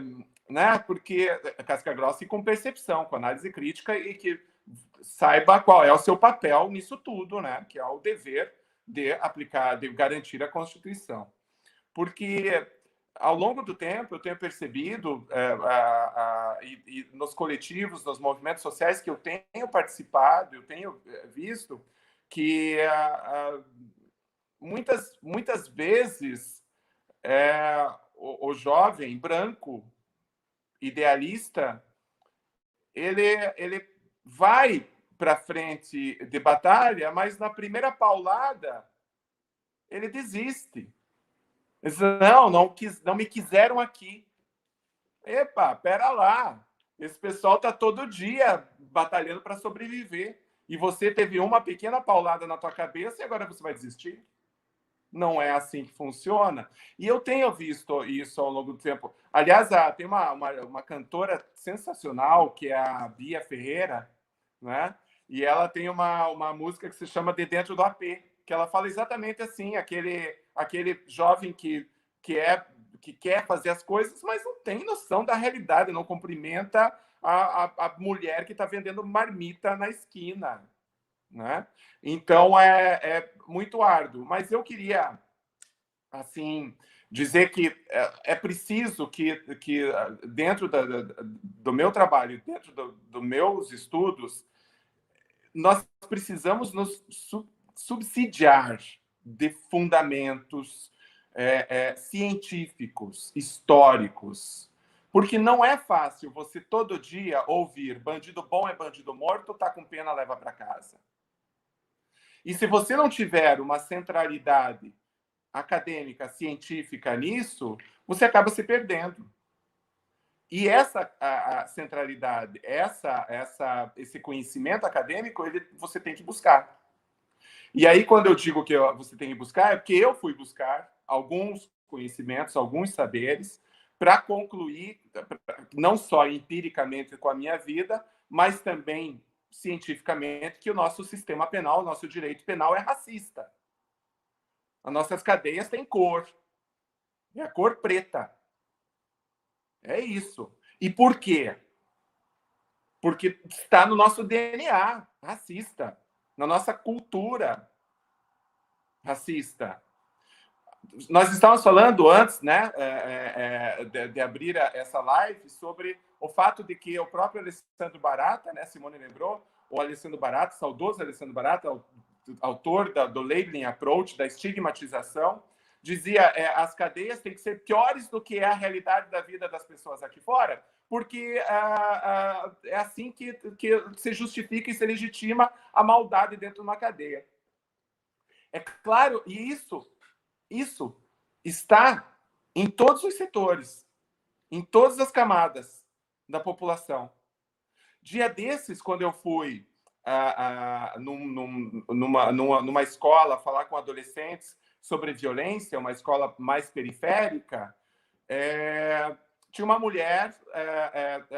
casca grossa e com percepção, com análise crítica, e que saiba qual é o seu papel nisso tudo, né? Que é o dever de aplicar, de garantir a Constituição. Porque ao longo do tempo eu tenho percebido, e nos coletivos, nos movimentos sociais que eu tenho participado, eu tenho visto que muitas vezes o jovem branco idealista ele vai para frente de batalha, mas na primeira paulada ele desiste. Não me quiseram aqui. Epa, pera lá. Esse pessoal está todo dia batalhando para sobreviver. E você teve uma pequena paulada na tua cabeça e agora você vai desistir? Não é assim que funciona. E eu tenho visto isso ao longo do tempo. Aliás, tem uma cantora sensacional, que é a Bia Ferreira, né? E ela tem uma música que se chama De Dentro do AP, que ela fala exatamente assim, aquele jovem que quer fazer as coisas, mas não tem noção da realidade, não cumprimenta a mulher que está vendendo marmita na esquina, né? Então é muito árduo. Mas eu queria assim dizer que é preciso que dentro do meu trabalho, dentro dos meus estudos, nós precisamos nos subsidiar de fundamentos científicos, históricos, porque não é fácil você todo dia ouvir bandido bom é bandido morto, tá com pena, leva para casa. E se você não tiver uma centralidade acadêmica, científica nisso, você acaba se perdendo. E essa a centralidade, esse conhecimento acadêmico, você tem que buscar. E aí, quando eu digo que você tem que buscar, é porque eu fui buscar alguns conhecimentos, alguns saberes, para concluir, não só empiricamente com a minha vida, mas também cientificamente, que o nosso sistema penal, o nosso direito penal é racista. As nossas cadeias têm cor. É a cor preta. É isso. E por quê? Porque está no nosso DNA racista, na nossa cultura racista. Nós estávamos falando antes, né, de abrir essa live, sobre o fato de que o próprio Alessandro Barata, né, Simone lembrou, o Alessandro Barata, saudoso Alessandro Barata, autor do Labeling Approach, da estigmatização, dizia as cadeias têm que ser piores do que é a realidade da vida das pessoas aqui fora, porque é assim que se justifica e se legitima a maldade dentro de uma cadeia. É claro, e isso está em todos os setores, em todas as camadas da população. Dia desses, quando eu fui numa escola falar com adolescentes sobre violência, uma escola mais periférica, tinha uma mulher,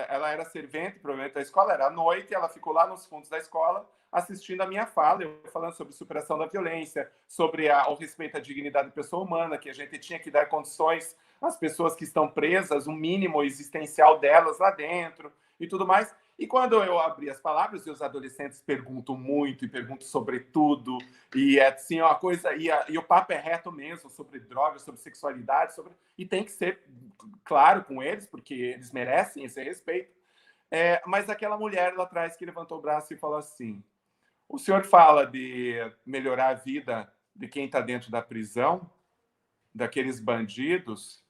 ela era servente, provavelmente, da escola, era à noite, ela ficou lá nos fundos da escola assistindo a minha fala, eu falando sobre superação da violência, sobre o respeito à dignidade da pessoa humana, que a gente tinha que dar condições às pessoas que estão presas, um mínimo existencial delas lá dentro e tudo mais. E quando eu abri as palavras, e os adolescentes perguntam muito, e perguntam sobre tudo, e é assim, uma coisa, e o papo é reto mesmo, sobre drogas, sobre sexualidade, e tem que ser claro com eles, porque eles merecem esse respeito. Mas aquela mulher lá atrás que levantou o braço e falou assim: o senhor fala de melhorar a vida de quem está dentro da prisão, daqueles bandidos,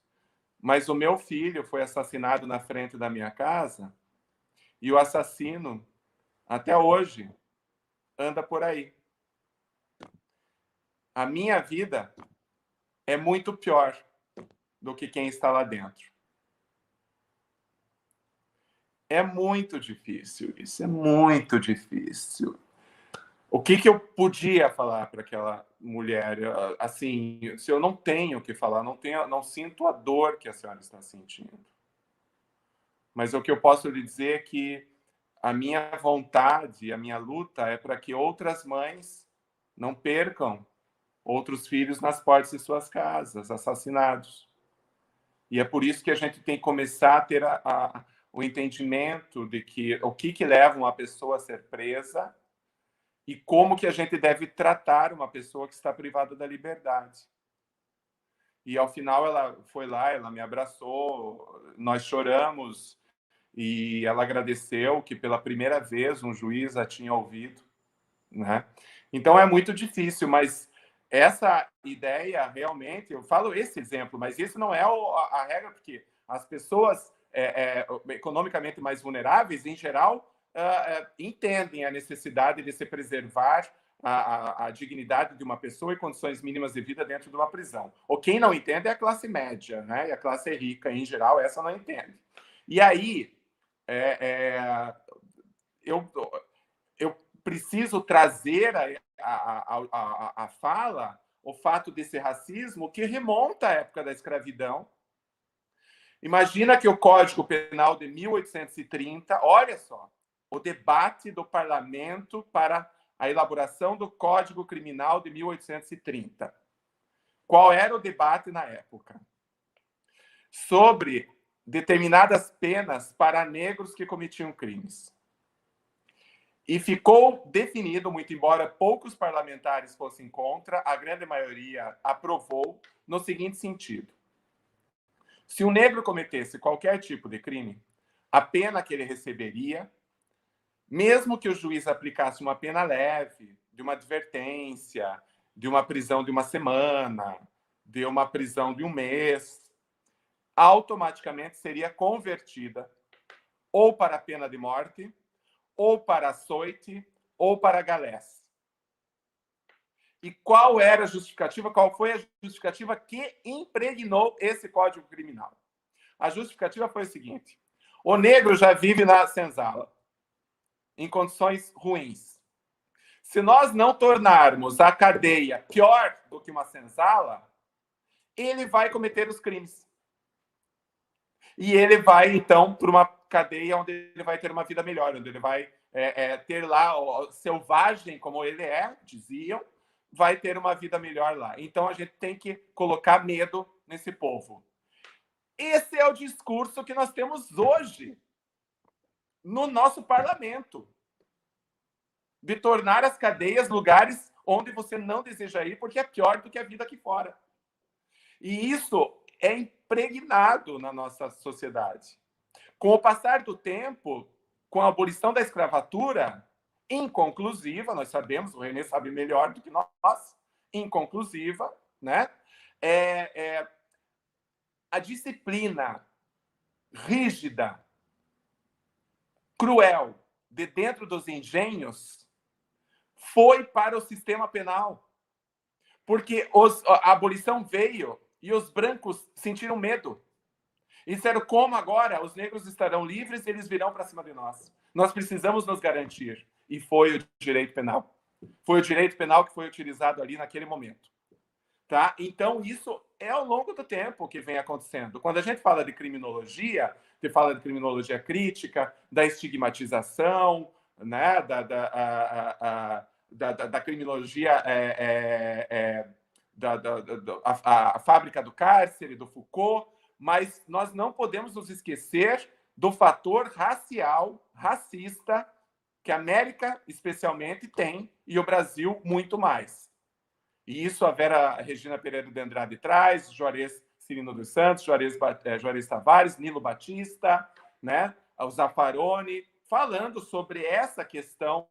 mas o meu filho foi assassinado na frente da minha casa e o assassino, até hoje, anda por aí. A minha vida é muito pior do que quem está lá dentro. É muito difícil isso, é muito difícil. O que eu podia falar para aquela mulher? Assim, se eu não tenho o que falar, não sinto a dor que a senhora está sentindo. Mas o que eu posso lhe dizer é que a minha vontade, a minha luta é para que outras mães não percam outros filhos nas portas de suas casas, assassinados. E é por isso que a gente tem que começar a ter o entendimento de que o que leva uma pessoa a ser presa e como que a gente deve tratar uma pessoa que está privada da liberdade. E, ao final, ela foi lá, ela me abraçou, nós choramos, e ela agradeceu que, pela primeira vez, um juiz a tinha ouvido, né? Então, é muito difícil, mas essa ideia, realmente, eu falo esse exemplo, mas isso não é a regra, porque as pessoas economicamente mais vulneráveis, em geral, entendem a necessidade de se preservar a dignidade de uma pessoa e condições mínimas de vida dentro de uma prisão. Ou quem não entende é a classe média, né? E a classe rica, em geral, essa não entende. E aí, eu preciso trazer a fala o fato desse racismo que remonta à época da escravidão. Imagina que o Código Penal de 1830, olha só, o debate do parlamento para a elaboração do Código Criminal de 1830. Qual era o debate na época? Sobre determinadas penas para negros que cometiam crimes. E ficou definido, muito embora poucos parlamentares fossem contra, a grande maioria aprovou no seguinte sentido: se um negro cometesse qualquer tipo de crime, a pena que ele receberia, mesmo que o juiz aplicasse uma pena leve, de uma advertência, de uma prisão de uma semana, de uma prisão de um mês, automaticamente seria convertida ou para a pena de morte, ou para açoite, ou para galés. E qual era a justificativa? Qual foi a justificativa que impregnou esse Código Criminal? A justificativa foi a seguinte: o negro já vive na senzala, em condições ruins. Se nós não tornarmos a cadeia pior do que uma senzala, ele vai cometer os crimes. E ele vai, então, para uma cadeia onde ele vai ter uma vida melhor, onde ele vai ter lá, o selvagem como ele diziam, vai ter uma vida melhor lá. Então, a gente tem que colocar medo nesse povo. Esse é o discurso que nós temos hoje no nosso parlamento, de tornar as cadeias lugares onde você não deseja ir, porque é pior do que a vida aqui fora. E isso é impregnado na nossa sociedade. Com o passar do tempo, com a abolição da escravatura, inconclusiva, nós sabemos, o René sabe melhor do que nós, inconclusiva, né? A disciplina rígida, cruel, de dentro dos engenhos, foi para o sistema penal. Porque a abolição veio e os brancos sentiram medo. E disseram: como agora os negros estarão livres e eles virão para cima de nós? Nós precisamos nos garantir. E foi o direito penal. Foi o direito penal que foi utilizado ali naquele momento. Tá? Então, isso é ao longo do tempo que vem acontecendo. Quando a gente fala de criminologia, que fala de criminologia crítica, da estigmatização, né? da criminologia, a fábrica do cárcere, do Foucault, mas nós não podemos nos esquecer do fator racial, racista, que a América, especialmente, tem, e o Brasil, muito mais. E isso a Vera Regina Pereira de Andrade traz, Juarez Cirino dos Santos, Juarez Tavares, Nilo Batista, né? o Zaffaroni, falando sobre essa questão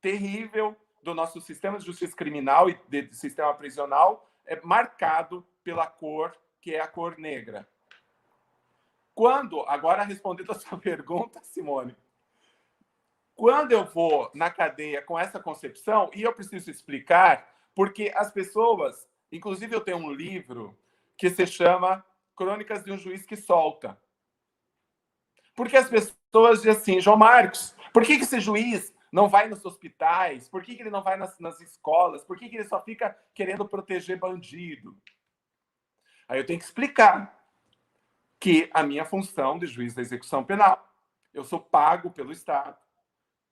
terrível do nosso sistema de justiça criminal e de sistema prisional, marcado pela cor, que é a cor negra. Agora respondendo a sua pergunta, Simone, quando eu vou na cadeia com essa concepção, e eu preciso explicar, porque as pessoas, inclusive eu tenho um livro que se chama Crônicas de um Juiz que Solta. Porque as pessoas dizem assim, João Marcos, por que esse juiz não vai nos hospitais? Por que ele não vai nas escolas? Por que ele só fica querendo proteger bandido? Aí eu tenho que explicar que a minha função de juiz da execução penal, eu sou pago pelo Estado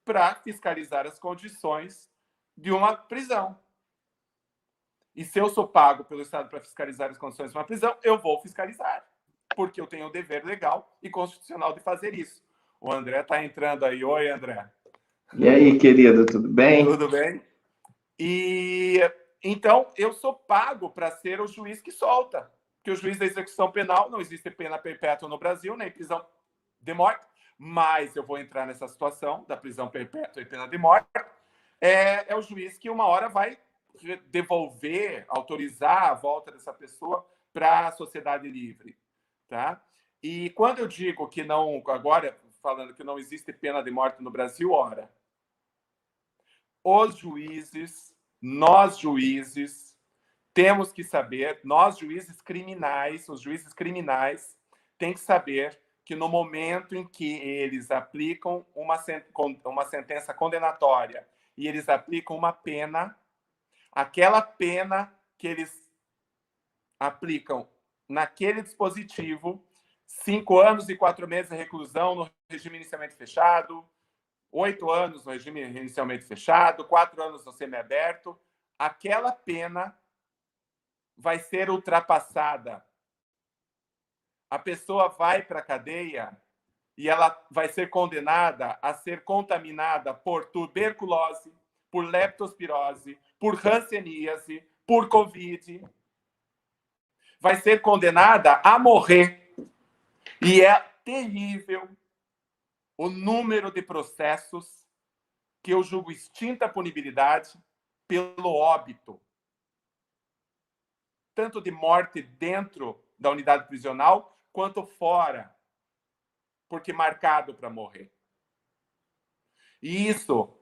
para fiscalizar as condições de uma prisão. E se eu sou pago pelo Estado para fiscalizar as condições de uma prisão, eu vou fiscalizar, porque eu tenho o dever legal e constitucional de fazer isso. O André está entrando aí. Oi, André. E aí, querido, tudo bem? Tudo bem? E então eu sou pago para ser o juiz que solta, porque o juiz da execução penal, não existe pena perpétua no Brasil, nem prisão de morte, mas eu vou entrar nessa situação da prisão perpétua e pena de morte. É o juiz que uma hora vai devolver, autorizar a volta dessa pessoa para a sociedade livre, tá? E quando eu digo que não, agora falando que não existe pena de morte no Brasil, ora, os juízes, nós juízes, temos que saber, nós juízes criminais, os juízes criminais, têm que saber que no momento em que eles aplicam uma sentença condenatória e eles aplicam uma pena, aquela pena que eles aplicam naquele dispositivo, 5 anos e 4 meses de reclusão no regime inicialmente fechado, 8 anos no regime inicialmente fechado, 4 anos no semiaberto, aquela pena vai ser ultrapassada. A pessoa vai para a cadeia e ela vai ser condenada a ser contaminada por tuberculose, por leptospirose, por hanseníase, por Covid. Vai ser condenada a morrer. E é terrível o número de processos que eu julgo extinta a punibilidade pelo óbito. Tanto de morte dentro da unidade prisional, quanto fora, porque marcado para morrer. E isso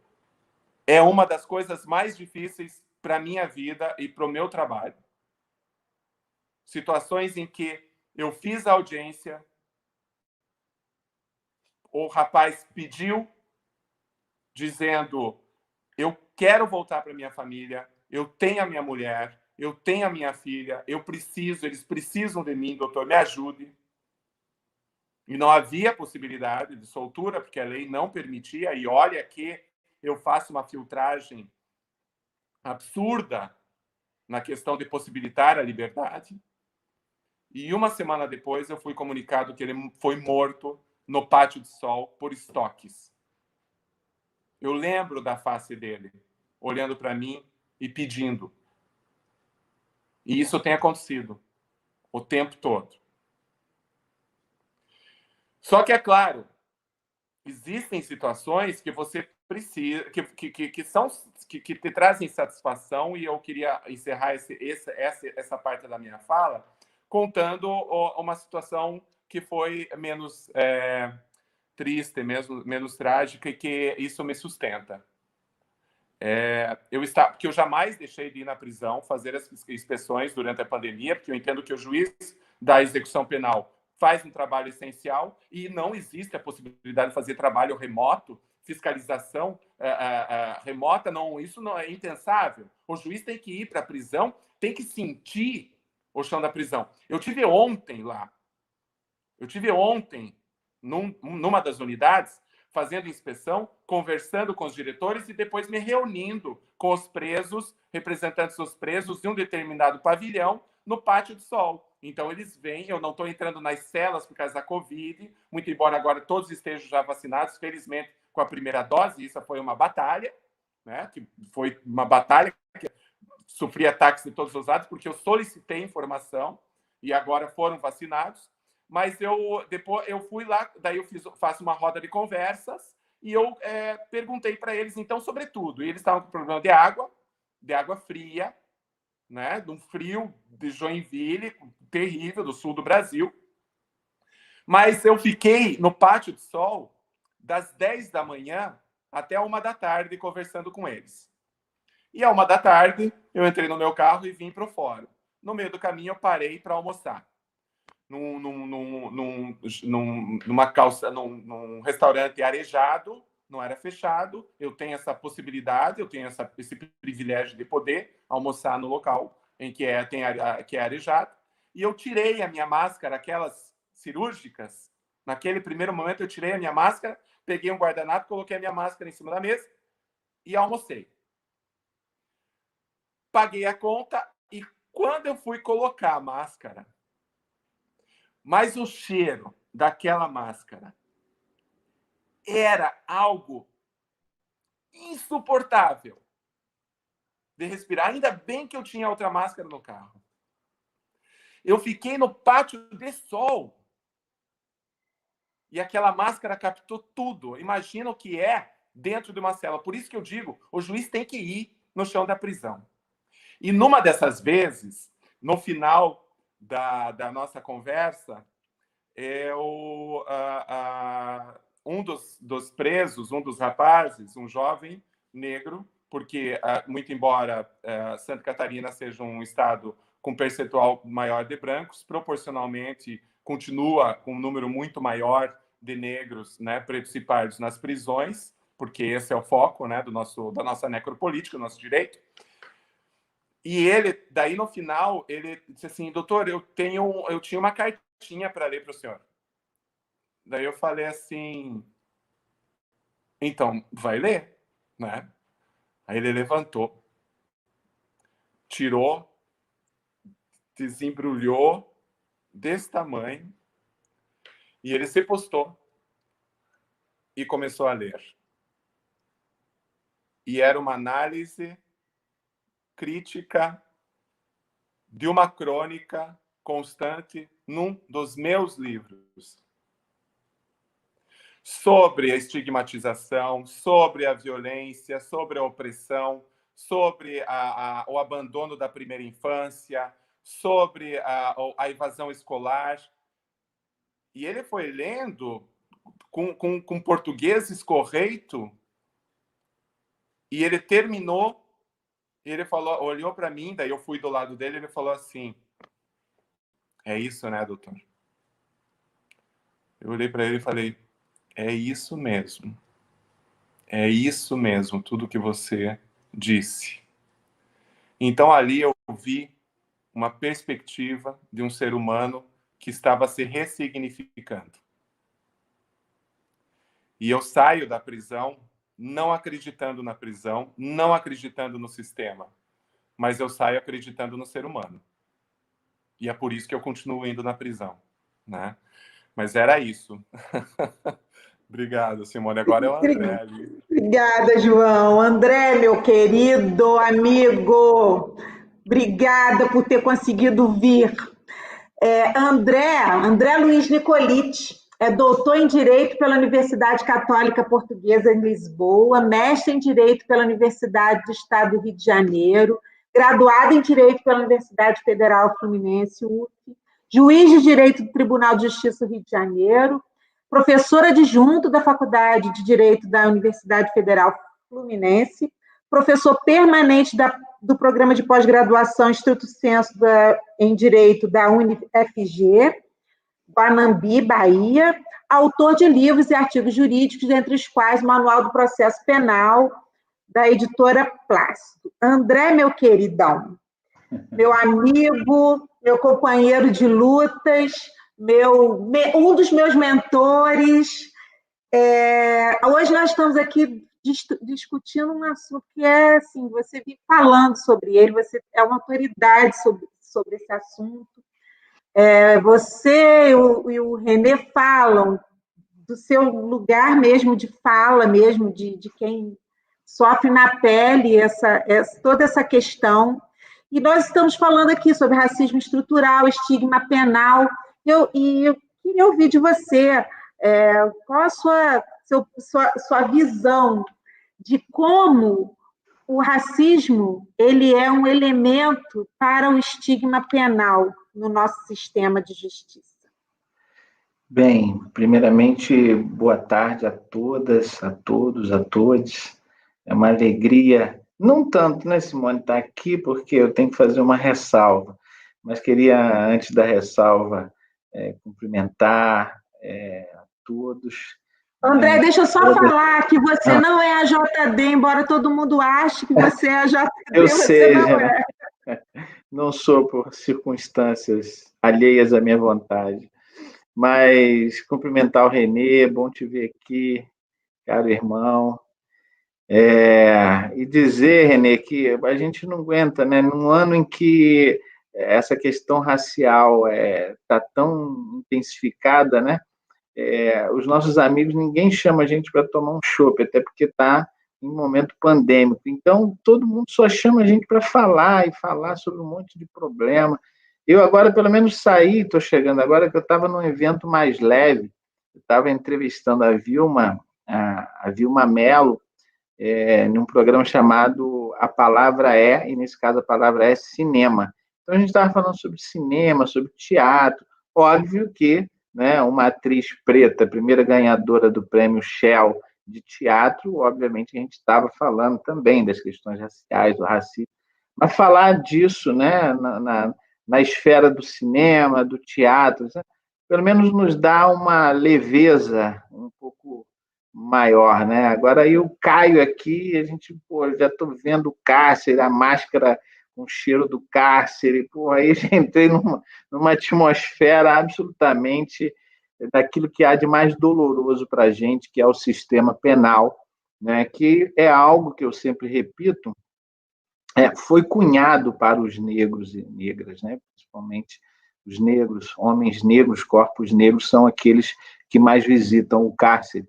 é uma das coisas mais difíceis para a minha vida e para o meu trabalho. Situações em que eu fiz a audiência, o rapaz pediu, dizendo, eu quero voltar para minha família, eu tenho a minha mulher, eu tenho a minha filha, eles precisam de mim, doutor, me ajude. E não havia possibilidade de soltura, porque a lei não permitia, e olha que eu faço uma filtragem absurda na questão de possibilitar a liberdade. E uma semana depois eu fui comunicado que ele foi morto no pátio de sol por estoques. Eu lembro da face dele, olhando para mim e pedindo. E isso tem acontecido o tempo todo. Só que, é claro, existem situações que você precisa, que te trazem satisfação, e eu queria encerrar essa parte da minha fala contando uma situação que foi menos triste, menos trágica, e que isso me sustenta. Porque eu jamais deixei de ir na prisão fazer as inspeções durante a pandemia, porque eu entendo que o juiz da execução penal faz um trabalho essencial e não existe a possibilidade de fazer trabalho remoto, fiscalização remota, não, isso não é impensável. O juiz tem que ir para a prisão, tem que sentir o chão da prisão. Eu tive ontem lá, numa das unidades, fazendo inspeção, conversando com os diretores e depois me reunindo com os presos, representantes dos presos de um determinado pavilhão, no pátio de sol. Então, eles vêm, eu não estou entrando nas celas por causa da Covid, muito embora agora todos estejam já vacinados, felizmente, com a primeira dose. Isso foi uma batalha, né? Que foi uma batalha que sofri ataques de todos os lados, porque eu solicitei informação e agora foram vacinados. Mas depois eu fui lá, daí eu faço uma roda de conversas e eu perguntei para eles, então, sobre tudo. E eles estavam com problema de água fria, né? De um frio de Joinville, terrível, do sul do Brasil. Mas eu fiquei no pátio de sol das 10 da manhã até 1 da tarde conversando com eles. E à 1 da tarde, eu entrei no meu carro e vim para o fórum. No meio do caminho, eu parei para almoçar. Num restaurante arejado, não era fechado. Eu tenho essa possibilidade, eu tenho esse privilégio de poder almoçar no local em que é arejado. E eu tirei a minha máscara, aquelas cirúrgicas. Naquele primeiro momento, eu tirei a minha máscara, peguei um guardanapo, coloquei a minha máscara em cima da mesa e almocei. Paguei a conta e quando eu fui colocar a máscara, mas o cheiro daquela máscara era algo insuportável de respirar. Ainda bem que eu tinha outra máscara no carro. Eu fiquei no pátio de sol e aquela máscara captou tudo. Imagina o que é dentro de uma cela. Por isso que eu digo, o juiz tem que ir no chão da prisão. E numa dessas vezes, no final da nossa conversa, um dos presos, um dos rapazes, um jovem negro, porque, muito embora Santa Catarina seja um estado com percentual maior de brancos, proporcionalmente continua com um número muito maior de negros, né, pretos e pardos nas prisões, porque esse é o foco, né, da nossa necropolítica, do nosso direito. E ele, daí no final, ele disse assim, doutor, eu tinha uma cartinha para ler para o senhor. Daí eu falei assim, então, vai ler, né? Aí ele levantou, tirou, desembrulhou desse tamanho e ele se postou e começou a ler. E era uma análise crítica de uma crônica constante num dos meus livros sobre a estigmatização, sobre a violência, sobre a opressão, sobre o abandono da primeira infância, sobre a evasão escolar. E ele foi lendo com português escorreito e ele terminou. Ele falou, olhou para mim, daí eu fui do lado dele, ele falou assim, é isso, né, doutor? Eu olhei para ele e falei, é isso mesmo, tudo que você disse. Então ali eu vi uma perspectiva de um ser humano que estava se ressignificando. E eu saio da prisão não acreditando na prisão, não acreditando no sistema, mas eu saio acreditando no ser humano. E é por isso que eu continuo indo na prisão, né? Mas era isso. Obrigado, Simone. Agora é o André ali. Obrigada, João. André, meu querido amigo, obrigada por ter conseguido vir. André Luiz Nicoliti é doutor em Direito pela Universidade Católica Portuguesa em Lisboa, mestre em Direito pela Universidade do Estado do Rio de Janeiro, graduado em Direito pela Universidade Federal Fluminense, UF, juiz de Direito do Tribunal de Justiça do Rio de Janeiro, professora adjunto da Faculdade de Direito da Universidade Federal Fluminense, professor permanente do Programa de Pós-Graduação Estrito Sensu em Direito da UniFG, Guanambi, Bahia, autor de livros e artigos jurídicos, entre os quais Manual do Processo Penal, da editora Plácido. André, meu queridão, meu amigo, meu companheiro de lutas, um dos meus mentores. Hoje nós estamos aqui discutindo um assunto que é assim, você vive falando sobre ele, você é uma autoridade sobre esse assunto. Você e o René falam do seu lugar mesmo de fala, mesmo de quem sofre na pele toda essa questão. E nós estamos falando aqui sobre racismo estrutural, estigma penal, e queria ouvir de você qual a sua visão de como o racismo ele é um elemento para o estigma penal no nosso sistema de justiça. Bem, primeiramente, boa tarde a todas, a todos, a todos. É uma alegria, não tanto, né, Simone, estar aqui, porque eu tenho que fazer uma ressalva, mas queria, antes da ressalva, cumprimentar a todos. André, deixa eu só falar que você não é a JD, embora todo mundo ache que você é a JD, eu você sei, não é. Não sou por circunstâncias alheias à minha vontade. Mas cumprimentar o Renê, bom te ver aqui, caro irmão. E dizer, Renê, que a gente não aguenta, né? Num ano em que essa questão racial está tão intensificada, né? Os nossos amigos, ninguém chama a gente para tomar um chopp, até porque está em um momento pandêmico. Então, todo mundo só chama a gente para falar e falar sobre um monte de problema. Eu agora, pelo menos, saí, estou chegando agora, que eu estava num evento mais leve, eu estava entrevistando a Vilma Mello, num programa chamado A Palavra É, e nesse caso a palavra é cinema. Então a gente estava falando sobre cinema, sobre teatro, óbvio que, né, uma atriz preta, primeira ganhadora do prêmio Shell de teatro, obviamente a gente estava falando também das questões raciais, do racismo, mas falar disso, né, na esfera do cinema, do teatro, né, pelo menos nos dá uma leveza um pouco maior, né? Agora aí o Caio aqui, a gente, já estou vendo o cárcere, a máscara com o cheiro do cárcere, aí já entrei numa atmosfera absolutamente daquilo que há de mais doloroso para a gente, que é o sistema penal, né? Que é algo que eu sempre repito, foi cunhado para os negros e negras, né? Principalmente os negros, homens negros, corpos negros, são aqueles que mais visitam o cárcere.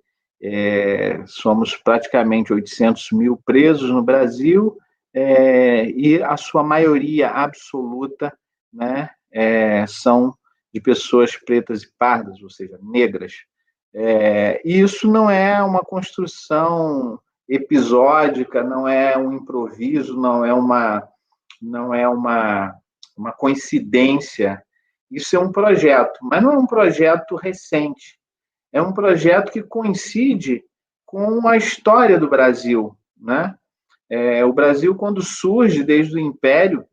Somos praticamente 800 mil presos no Brasil, e a sua maioria absoluta, né, são de pessoas pretas e pardas, ou seja, negras. E isso não é uma construção episódica, não é um improviso, não é uma coincidência. Isso é um projeto, mas não é um projeto recente. É um projeto que coincide com a história do Brasil, né? O Brasil, quando surge desde o Império,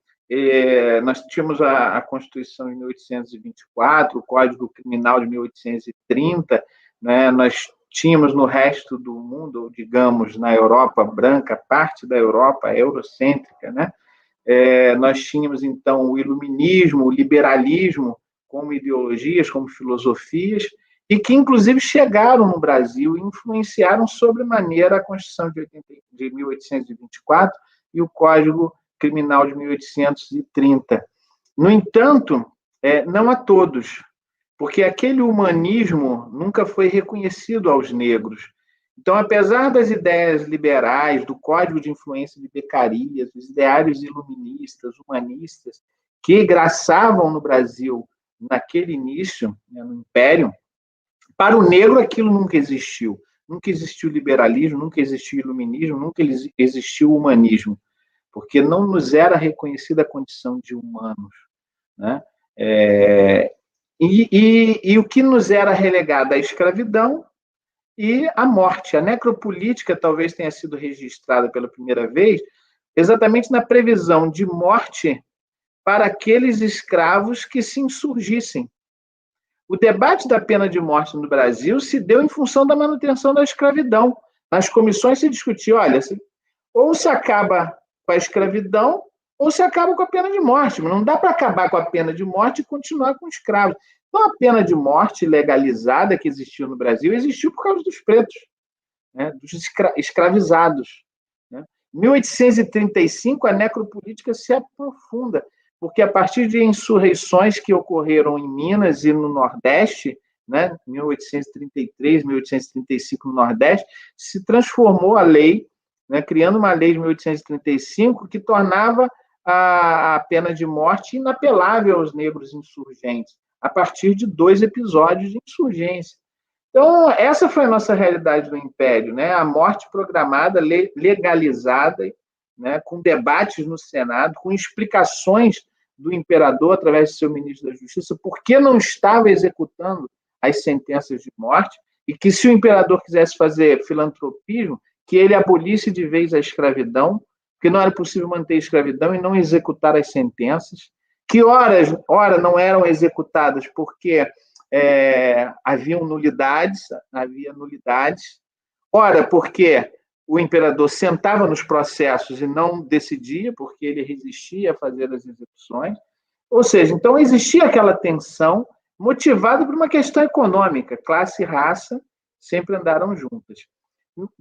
nós tínhamos a Constituição de 1824, o Código Criminal de 1830, né? Nós tínhamos no resto do mundo, ou digamos na Europa branca, parte da Europa eurocêntrica, né? Nós tínhamos, então, o iluminismo, o liberalismo, como ideologias, como filosofias, e que, inclusive, chegaram no Brasil e influenciaram sobremaneira a Constituição de 1824 e o Código Criminal de 1830. No entanto, não a todos, porque aquele humanismo nunca foi reconhecido aos negros. Então, apesar das ideias liberais, do Código de Influência de Beccaria, dos ideários iluministas, humanistas, que graçavam no Brasil naquele início, né, no Império, para o negro aquilo nunca existiu. Nunca existiu liberalismo, nunca existiu iluminismo, nunca existiu humanismo, porque não nos era reconhecida a condição de humanos, né? E o que nos era relegado à escravidão e à morte. A necropolítica talvez tenha sido registrada pela primeira vez exatamente na previsão de morte para aqueles escravos que se insurgissem. O debate da pena de morte no Brasil se deu em função da manutenção da escravidão. Nas comissões se discutiu, olha, ou se acaba com a escravidão, ou se acaba com a pena de morte. Não dá para acabar com a pena de morte e continuar com escravos. Então, a pena de morte legalizada que existiu no Brasil existiu por causa dos pretos, né, dos escravizados. Né? Em 1835, a necropolítica se aprofunda, porque a partir de insurreições que ocorreram em Minas e no Nordeste, né, 1833, 1835 no Nordeste, se transformou a lei, né, criando uma lei de 1835 que tornava a pena de morte inapelável aos negros insurgentes, a partir de 2 episódios de insurgência. Então, essa foi a nossa realidade no Império, né? A morte programada, legalizada, né? Com debates no Senado, com explicações do imperador, através de seu ministro da Justiça, por que não estava executando as sentenças de morte, e que, se o imperador quisesse fazer filantropismo, que ele abolisse de vez a escravidão, porque não era possível manter a escravidão e não executar as sentenças, que ora não eram executadas porque havia nulidades, ora porque o imperador sentava nos processos e não decidia, porque ele resistia a fazer as execuções. Ou seja, então existia aquela tensão motivada por uma questão econômica. Classe e raça sempre andaram juntas.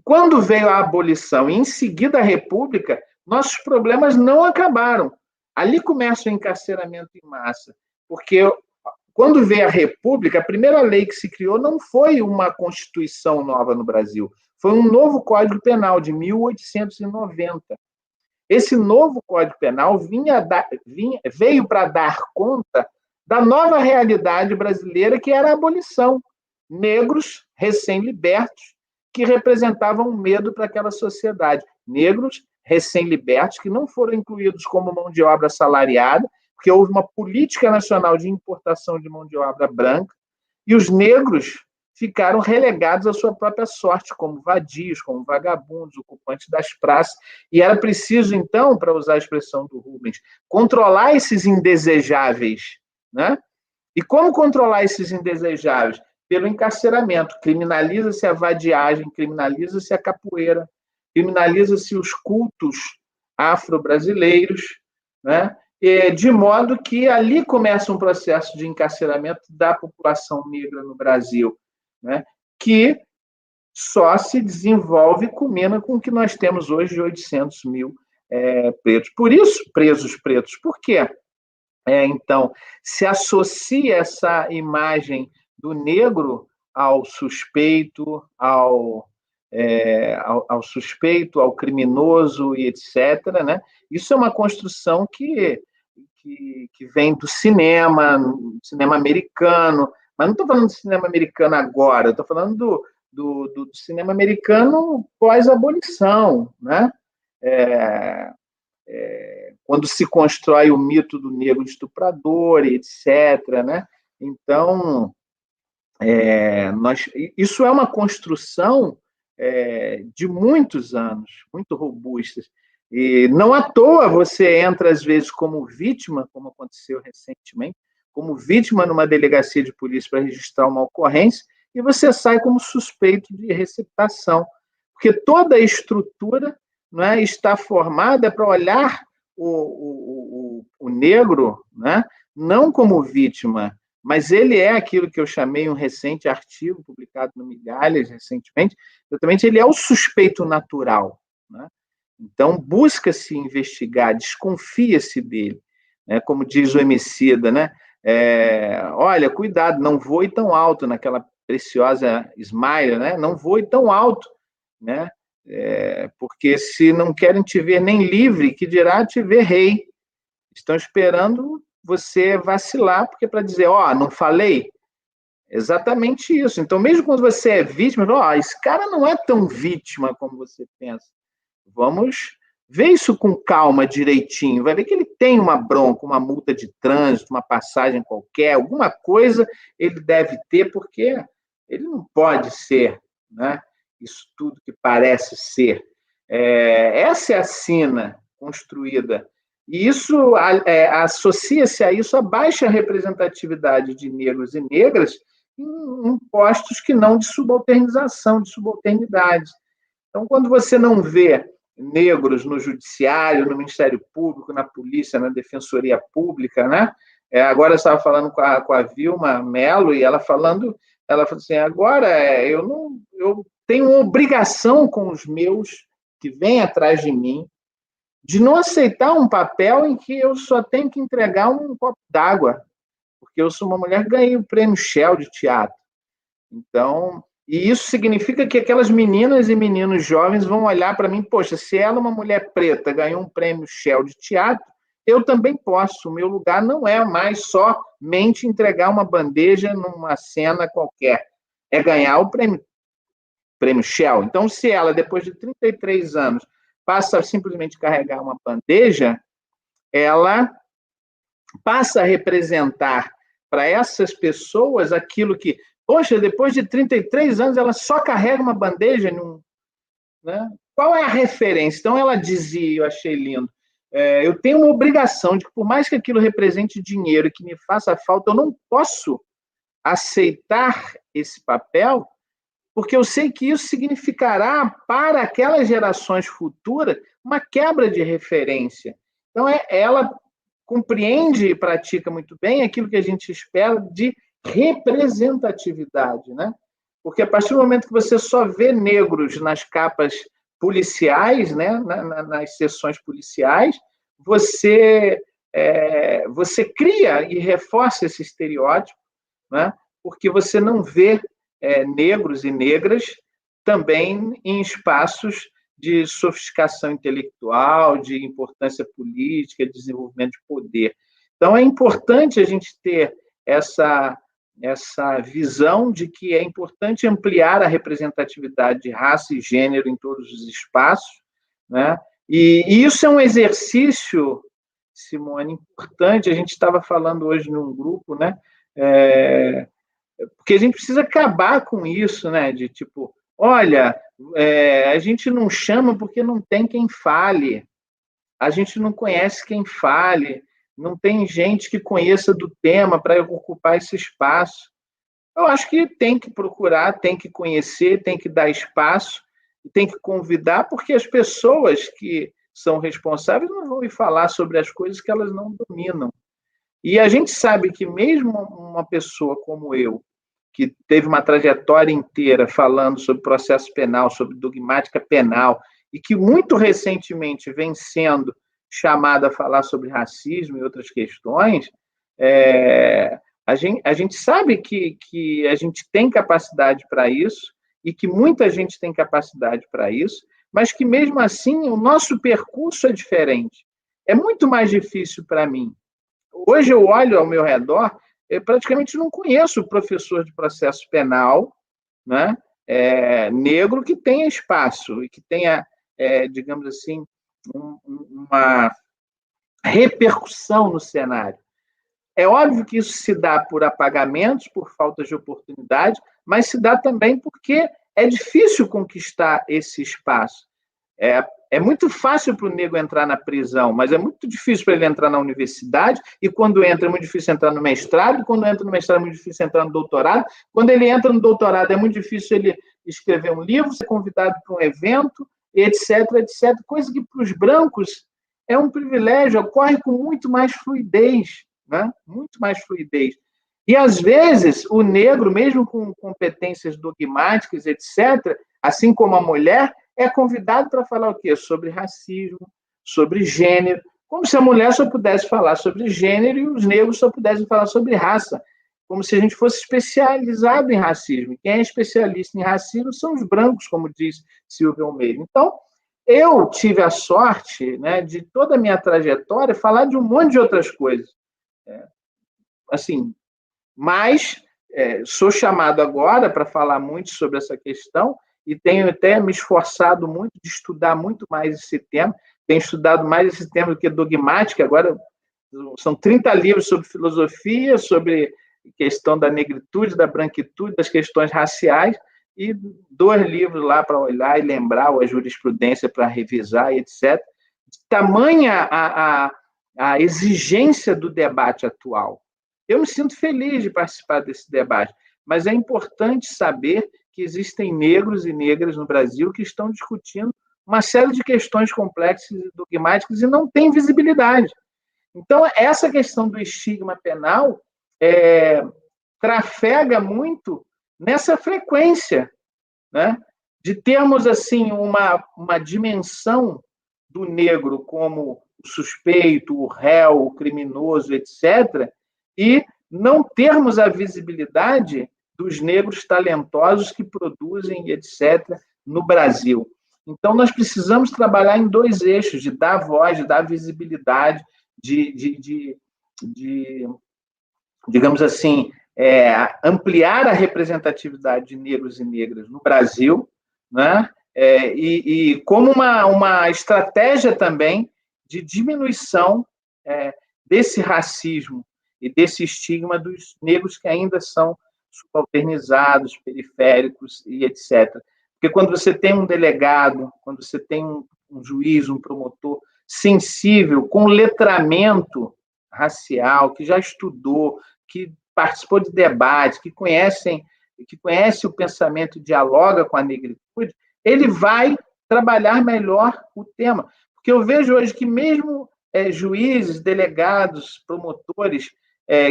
Quando veio a abolição e, em seguida, a República, nossos problemas não acabaram. Ali começa o encarceramento em massa, porque quando veio a República, a primeira lei que se criou não foi uma Constituição nova no Brasil, foi um novo Código Penal de 1890. Esse novo Código Penal veio para dar conta da nova realidade brasileira, que era a abolição. Negros recém-libertos, que representavam um medo para aquela sociedade. Negros recém-libertos, que não foram incluídos como mão de obra assalariada, porque houve uma política nacional de importação de mão de obra branca, e os negros ficaram relegados à sua própria sorte, como vadios, como vagabundos, ocupantes das praças. E era preciso, então, para usar a expressão do Rubens, controlar esses indesejáveis, né? E como controlar esses indesejáveis? Pelo encarceramento. Criminaliza-se a vadiagem, criminaliza-se a capoeira, criminaliza-se os cultos afro-brasileiros, né? De modo que ali começa um processo de encarceramento da população negra no Brasil, né? Que só se desenvolve e culmina com o que nós temos hoje de 800 mil pretos. Por isso, presos pretos. Por quê? Então, se associa essa imagem do negro ao suspeito, ao suspeito, ao criminoso e etc., né? Isso é uma construção que vem do cinema americano, mas não estou falando do cinema americano agora, estou falando do cinema americano pós-abolição, né? Quando se constrói o mito do negro estuprador, etc., né? Então, isso é uma construção de muitos anos, muito robustas. E não à toa você entra, às vezes, como vítima, como aconteceu recentemente, como vítima numa delegacia de polícia para registrar uma ocorrência, e você sai como suspeito de receptação. Porque toda a estrutura, né, está formada para olhar o negro, né, não como vítima, mas ele é aquilo que eu chamei um recente artigo publicado no Migalhas recentemente, exatamente, ele é o suspeito natural, né? Então, busca-se investigar, desconfia-se dele, né? Como diz o Emicida, né? Olha, cuidado, não voe tão alto naquela preciosa Smile, né? Não voe tão alto, né? Porque se não querem te ver nem livre, que dirá te ver rei. Estão esperando você vacilar, porque para dizer, não falei, exatamente isso. Então, mesmo quando você é vítima, esse cara não é tão vítima como você pensa. Vamos ver isso com calma, direitinho. Vai ver que ele tem uma bronca, uma multa de trânsito, uma passagem qualquer, alguma coisa ele deve ter, porque ele não pode ser, né? Isso tudo que parece ser. Essa é a sina construída. E isso associa-se a isso a baixa representatividade de negros e negras em postos que não de subalternização, de subalternidade. Então, quando você não vê negros no judiciário, no Ministério Público, na polícia, na Defensoria Pública, né? Agora eu estava falando com a Vilma Mello, e ela falou assim, agora eu tenho uma obrigação com os meus que vêm atrás de mim, de não aceitar um papel em que eu só tenho que entregar um copo d'água, porque eu sou uma mulher que ganhei o prêmio Shell de teatro. Então, e isso significa que aquelas meninas e meninos jovens vão olhar para mim, poxa, se ela, uma mulher preta, ganhou um prêmio Shell de teatro, eu também posso. O meu lugar não é mais somente entregar uma bandeja numa cena qualquer, é ganhar o prêmio Shell. Então, se ela, depois de 33 anos, passa a simplesmente carregar uma bandeja, ela passa a representar para essas pessoas aquilo que, poxa, depois de 33 anos, ela só carrega uma bandeja, né? Qual é a referência? Então, ela dizia, eu achei lindo, eu tenho uma obrigação de que, por mais que aquilo represente dinheiro e que me faça falta, eu não posso aceitar esse papel, porque eu sei que isso significará para aquelas gerações futuras uma quebra de referência. Então, ela compreende e pratica muito bem aquilo que a gente espera de representatividade, né? Porque a partir do momento que você só vê negros nas capas policiais, né, nas sessões policiais, você cria e reforça esse estereótipo, né? Porque você não vê negros e negras também em espaços de sofisticação intelectual, de importância política, de desenvolvimento de poder. Então, é importante a gente ter essa visão de que é importante ampliar a representatividade de raça e gênero em todos os espaços, né? E isso é um exercício, Simone, importante. A gente estava falando hoje num grupo, né? Porque a gente precisa acabar com isso, né? De tipo, olha, a gente não chama porque não tem quem fale, a gente não conhece quem fale, não tem gente que conheça do tema para ocupar esse espaço. Eu acho que tem que procurar, tem que conhecer, tem que dar espaço, tem que convidar, porque as pessoas que são responsáveis não vão ir falar sobre as coisas que elas não dominam. E a gente sabe que mesmo uma pessoa como eu, que teve uma trajetória inteira falando sobre processo penal, sobre dogmática penal, e que muito recentemente vem sendo chamada a falar sobre racismo e outras questões, a gente sabe que a gente tem capacidade para isso, e que muita gente tem capacidade para isso, mas que, mesmo assim, o nosso percurso é diferente. É muito mais difícil para mim. Hoje eu olho ao meu redor, eu praticamente não conheço professor de processo penal, né, negro que tenha espaço e que tenha, digamos assim, uma repercussão no cenário. É óbvio que isso se dá por apagamentos, por falta de oportunidade, mas se dá também porque é difícil conquistar esse espaço. É muito fácil para o negro entrar na prisão, mas é muito difícil para ele entrar na universidade, e quando entra é muito difícil entrar no mestrado, quando entra no mestrado é muito difícil entrar no doutorado, quando ele entra no doutorado é muito difícil ele escrever um livro, ser convidado para um evento, etc., etc., coisa que para os brancos é um privilégio, ocorre com muito mais fluidez, né? Muito mais fluidez. E, às vezes, o negro, mesmo com competências dogmáticas, etc., assim como a mulher, é convidado para falar o quê? Sobre racismo, sobre gênero, como se a mulher só pudesse falar sobre gênero e os negros só pudessem falar sobre raça, como se a gente fosse especializado em racismo. Quem é especialista em racismo são os brancos, como diz Silvio Almeida. Então, eu tive a sorte, né, de toda a minha trajetória falar de um monte de outras coisas. Assim, mas sou chamado agora para falar muito sobre essa questão, e tenho até me esforçado muito de estudar muito mais esse tema. Tenho estudado mais esse tema do que dogmática. Agora são 30 livros sobre filosofia, sobre questão da negritude, da branquitude, das questões raciais, e 2 livros lá para olhar e lembrar, ou a jurisprudência para revisar, etc. Tamanha a exigência do debate atual. Eu me sinto feliz de participar desse debate, mas é importante saber que existem negros e negras no Brasil que estão discutindo uma série de questões complexas e dogmáticas e não têm visibilidade. Então, essa questão do estigma penal trafega muito nessa frequência, né? De termos assim, uma dimensão do negro como o suspeito, o réu, o criminoso, etc., e não termos a visibilidade dos negros talentosos que produzem, etc., no Brasil. Então, nós precisamos trabalhar em 2 eixos, de dar voz, de dar visibilidade, digamos assim, ampliar a representatividade de negros e negras no Brasil, né? E como uma estratégia também de diminuição desse racismo e desse estigma dos negros que ainda são subalternizados, periféricos e etc. Porque quando você tem um delegado, quando você tem um juiz, um promotor sensível, com letramento racial, que já estudou, que participou de debates, que conhece o pensamento e dialoga com a negritude, ele vai trabalhar melhor o tema. Porque eu vejo hoje que mesmo juízes, delegados, promotores,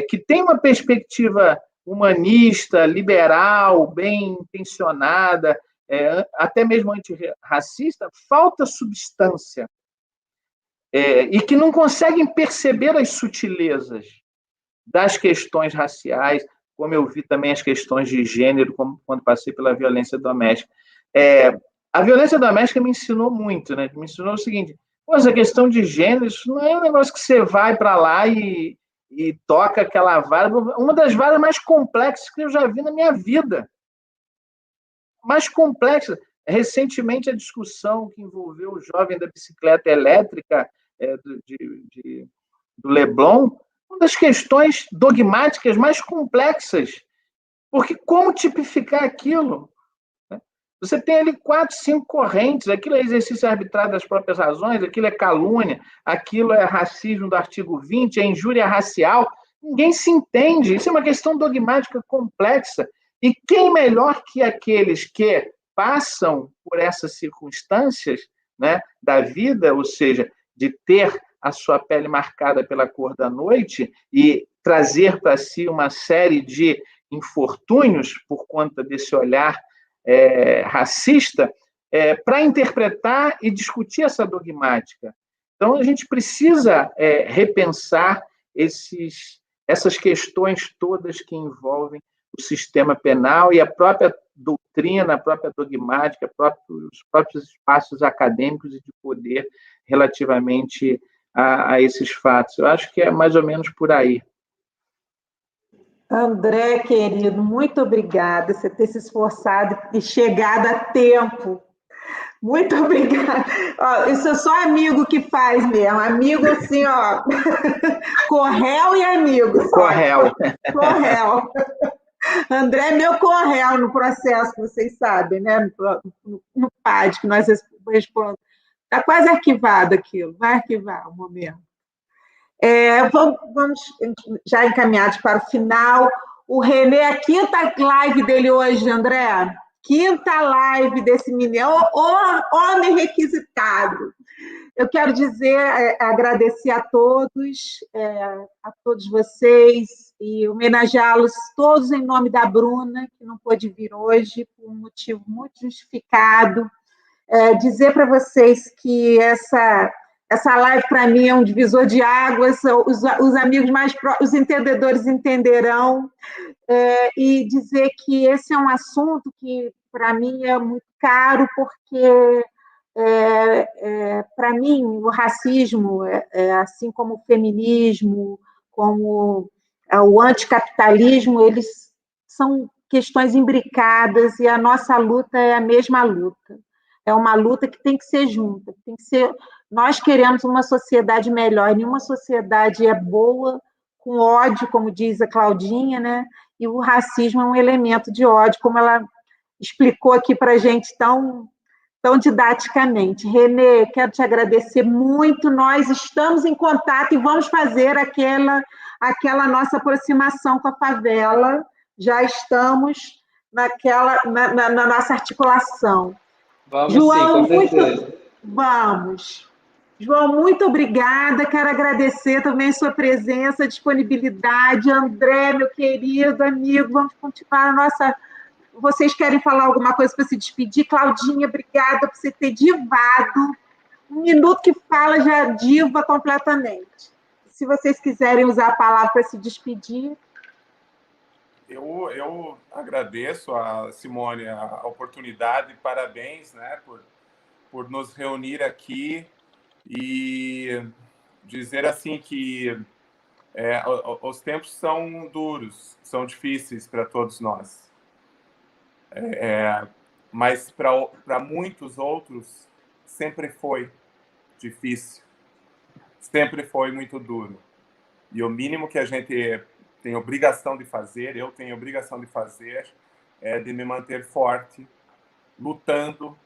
que têm uma perspectiva humanista, liberal, bem intencionada, até mesmo antirracista, falta substância. E que não conseguem perceber as sutilezas das questões raciais, como eu vi também as questões de gênero, como quando passei pela violência doméstica. A violência doméstica me ensinou muito, né? Me ensinou o seguinte: essa questão de gênero, isso não é um negócio que você vai para lá e toca aquela vara, uma das varas mais complexas que eu já vi na minha vida. Mais complexa. Recentemente, a discussão que envolveu o jovem da bicicleta elétrica do Leblon, uma das questões dogmáticas mais complexas, porque como tipificar aquilo? Você tem ali 4, 5 correntes, aquilo é exercício arbitrário das próprias razões, aquilo é calúnia, aquilo é racismo do artigo 20, é injúria racial. Ninguém se entende, isso é uma questão dogmática complexa. E quem melhor que aqueles que passam por essas circunstâncias, né, da vida, ou seja, de ter a sua pele marcada pela cor da noite e trazer para si uma série de infortúnios por conta desse olhar racista, para interpretar e discutir essa dogmática. Então, a gente precisa repensar essas questões todas que envolvem o sistema penal e a própria doutrina, a própria dogmática, os próprios espaços acadêmicos e de poder relativamente a esses fatos. Eu acho que é mais ou menos por aí. André, querido, muito obrigada por você ter se esforçado e chegado a tempo. Muito obrigada. Isso é só amigo que faz mesmo. Amigo assim, ó. Corréu e amigo. Corréu. Corréu. André é meu corréu no processo, vocês sabem, né? No PAD, que nós respondemos. Está quase arquivado aquilo. Vai arquivar um momento. Vamos já encaminhados para o final. O Renê, a quinta live dele hoje, André. Quinta live desse menino. Homem requisitado. Eu quero agradecer a todos vocês e homenageá-los todos em nome da Bruna, que não pôde vir hoje por um motivo muito justificado. Dizer para vocês que essa live, para mim, é um divisor de águas, os amigos mais próximos, os entendedores entenderão, e dizer que esse é um assunto que, para mim, é muito caro, porque, para mim, o racismo, assim como o feminismo, como o anticapitalismo, eles são questões imbricadas, e a nossa luta é a mesma luta. É uma luta que tem que ser junta, tem que ser... Nós queremos uma sociedade melhor, nenhuma sociedade é boa com ódio, como diz a Claudinha, né? E o racismo é um elemento de ódio, como ela explicou aqui para a gente tão didaticamente. Renê, quero te agradecer muito, nós estamos em contato e vamos fazer aquela nossa aproximação com a favela, já estamos na nossa articulação. Vamos, João, sim, com certeza. Vamos. João, muito obrigada. Quero agradecer também a sua presença, a disponibilidade. André, meu querido amigo, vamos continuar a nossa... Vocês querem falar alguma coisa para se despedir? Claudinha, obrigada por você ter divado. Um minuto que fala já diva completamente. Se vocês quiserem usar a palavra para se despedir... Eu agradeço a Simone a oportunidade, parabéns, né, por nos reunir aqui e dizer assim que os tempos são duros, são difíceis para todos nós. Mas para muitos outros sempre foi difícil, sempre foi muito duro. E o mínimo que a gente tem obrigação de fazer, eu tenho obrigação de fazer, é de me manter forte, lutando,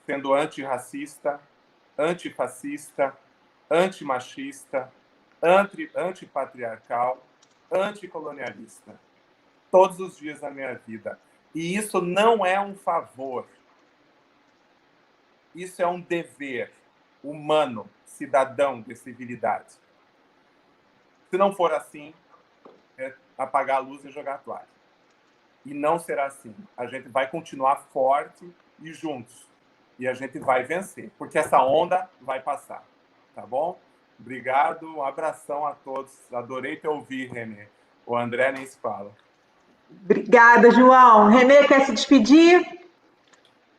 sendo antirracista, antifascista, antimachista, antipatriarcal, anticolonialista. Todos os dias da minha vida. E isso não é um favor. Isso é um dever humano, cidadão de civilidade. Se não for assim, é apagar a luz e jogar a toalha. E não será assim. A gente vai continuar forte e juntos. E a gente vai vencer, porque essa onda vai passar. Tá bom? Obrigado, um abração a todos. Adorei te ouvir, Renê. O André nem se fala. Obrigada, João. Renê, quer se despedir?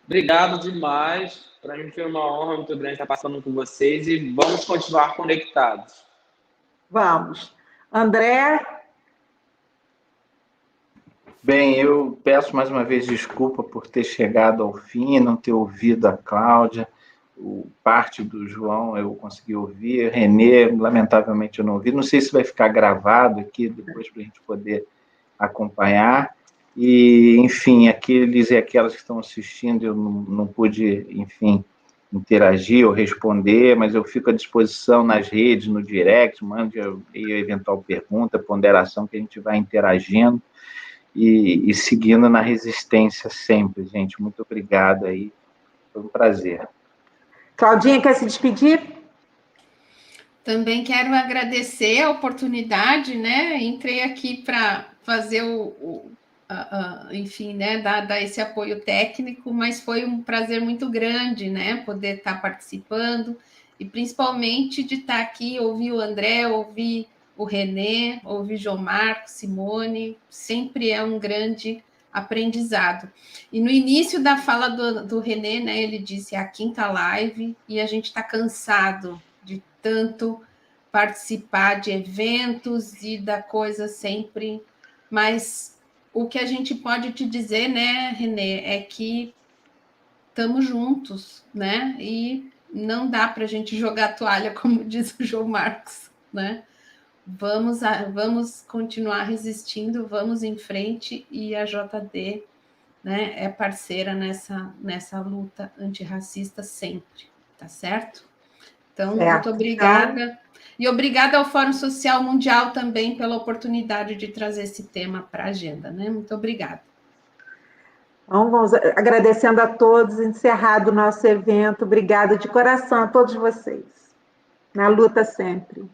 Obrigado demais. Para mim foi uma honra muito grande estar passando com vocês e vamos continuar conectados. Vamos. André? Bem, eu peço mais uma vez desculpa por ter chegado ao fim, não ter ouvido a Cláudia. Parte do João eu consegui ouvir, Renê, lamentavelmente eu não ouvi. Não sei se vai ficar gravado aqui depois para a gente poder acompanhar. E, enfim, aqueles e aquelas que estão assistindo, eu não pude, enfim, interagir ou responder, mas eu fico à disposição nas redes, no direct, mande a eventual pergunta, ponderação, que a gente vai interagindo e seguindo na resistência sempre, gente. Muito obrigado aí, foi um prazer. Claudinha, quer se despedir? Também quero agradecer a oportunidade, né? Entrei aqui para fazer enfim, né? Dar esse apoio técnico, mas foi um prazer muito grande, né? Poder estar participando e principalmente de estar aqui, ouvir o André, ouvir o Renê, ouvir João Marcos, Simone, sempre é um grande aprendizado. E no início da fala do Renê, né? Ele disse a quinta live e a gente está cansado de tanto participar de eventos e da coisa sempre, mas o que a gente pode te dizer, né, Renê, é que estamos juntos, né, e não dá para a gente jogar a toalha, como diz o João Marcos, né, vamos continuar resistindo, vamos em frente, e a JD, né, é parceira nessa luta antirracista sempre, tá certo? Então, muito obrigada. E obrigada ao Fórum Social Mundial também pela oportunidade de trazer esse tema para a agenda, né? Muito obrigada. Então, vamos agradecendo a todos, encerrado o nosso evento. Obrigada de coração a todos vocês. Na luta sempre.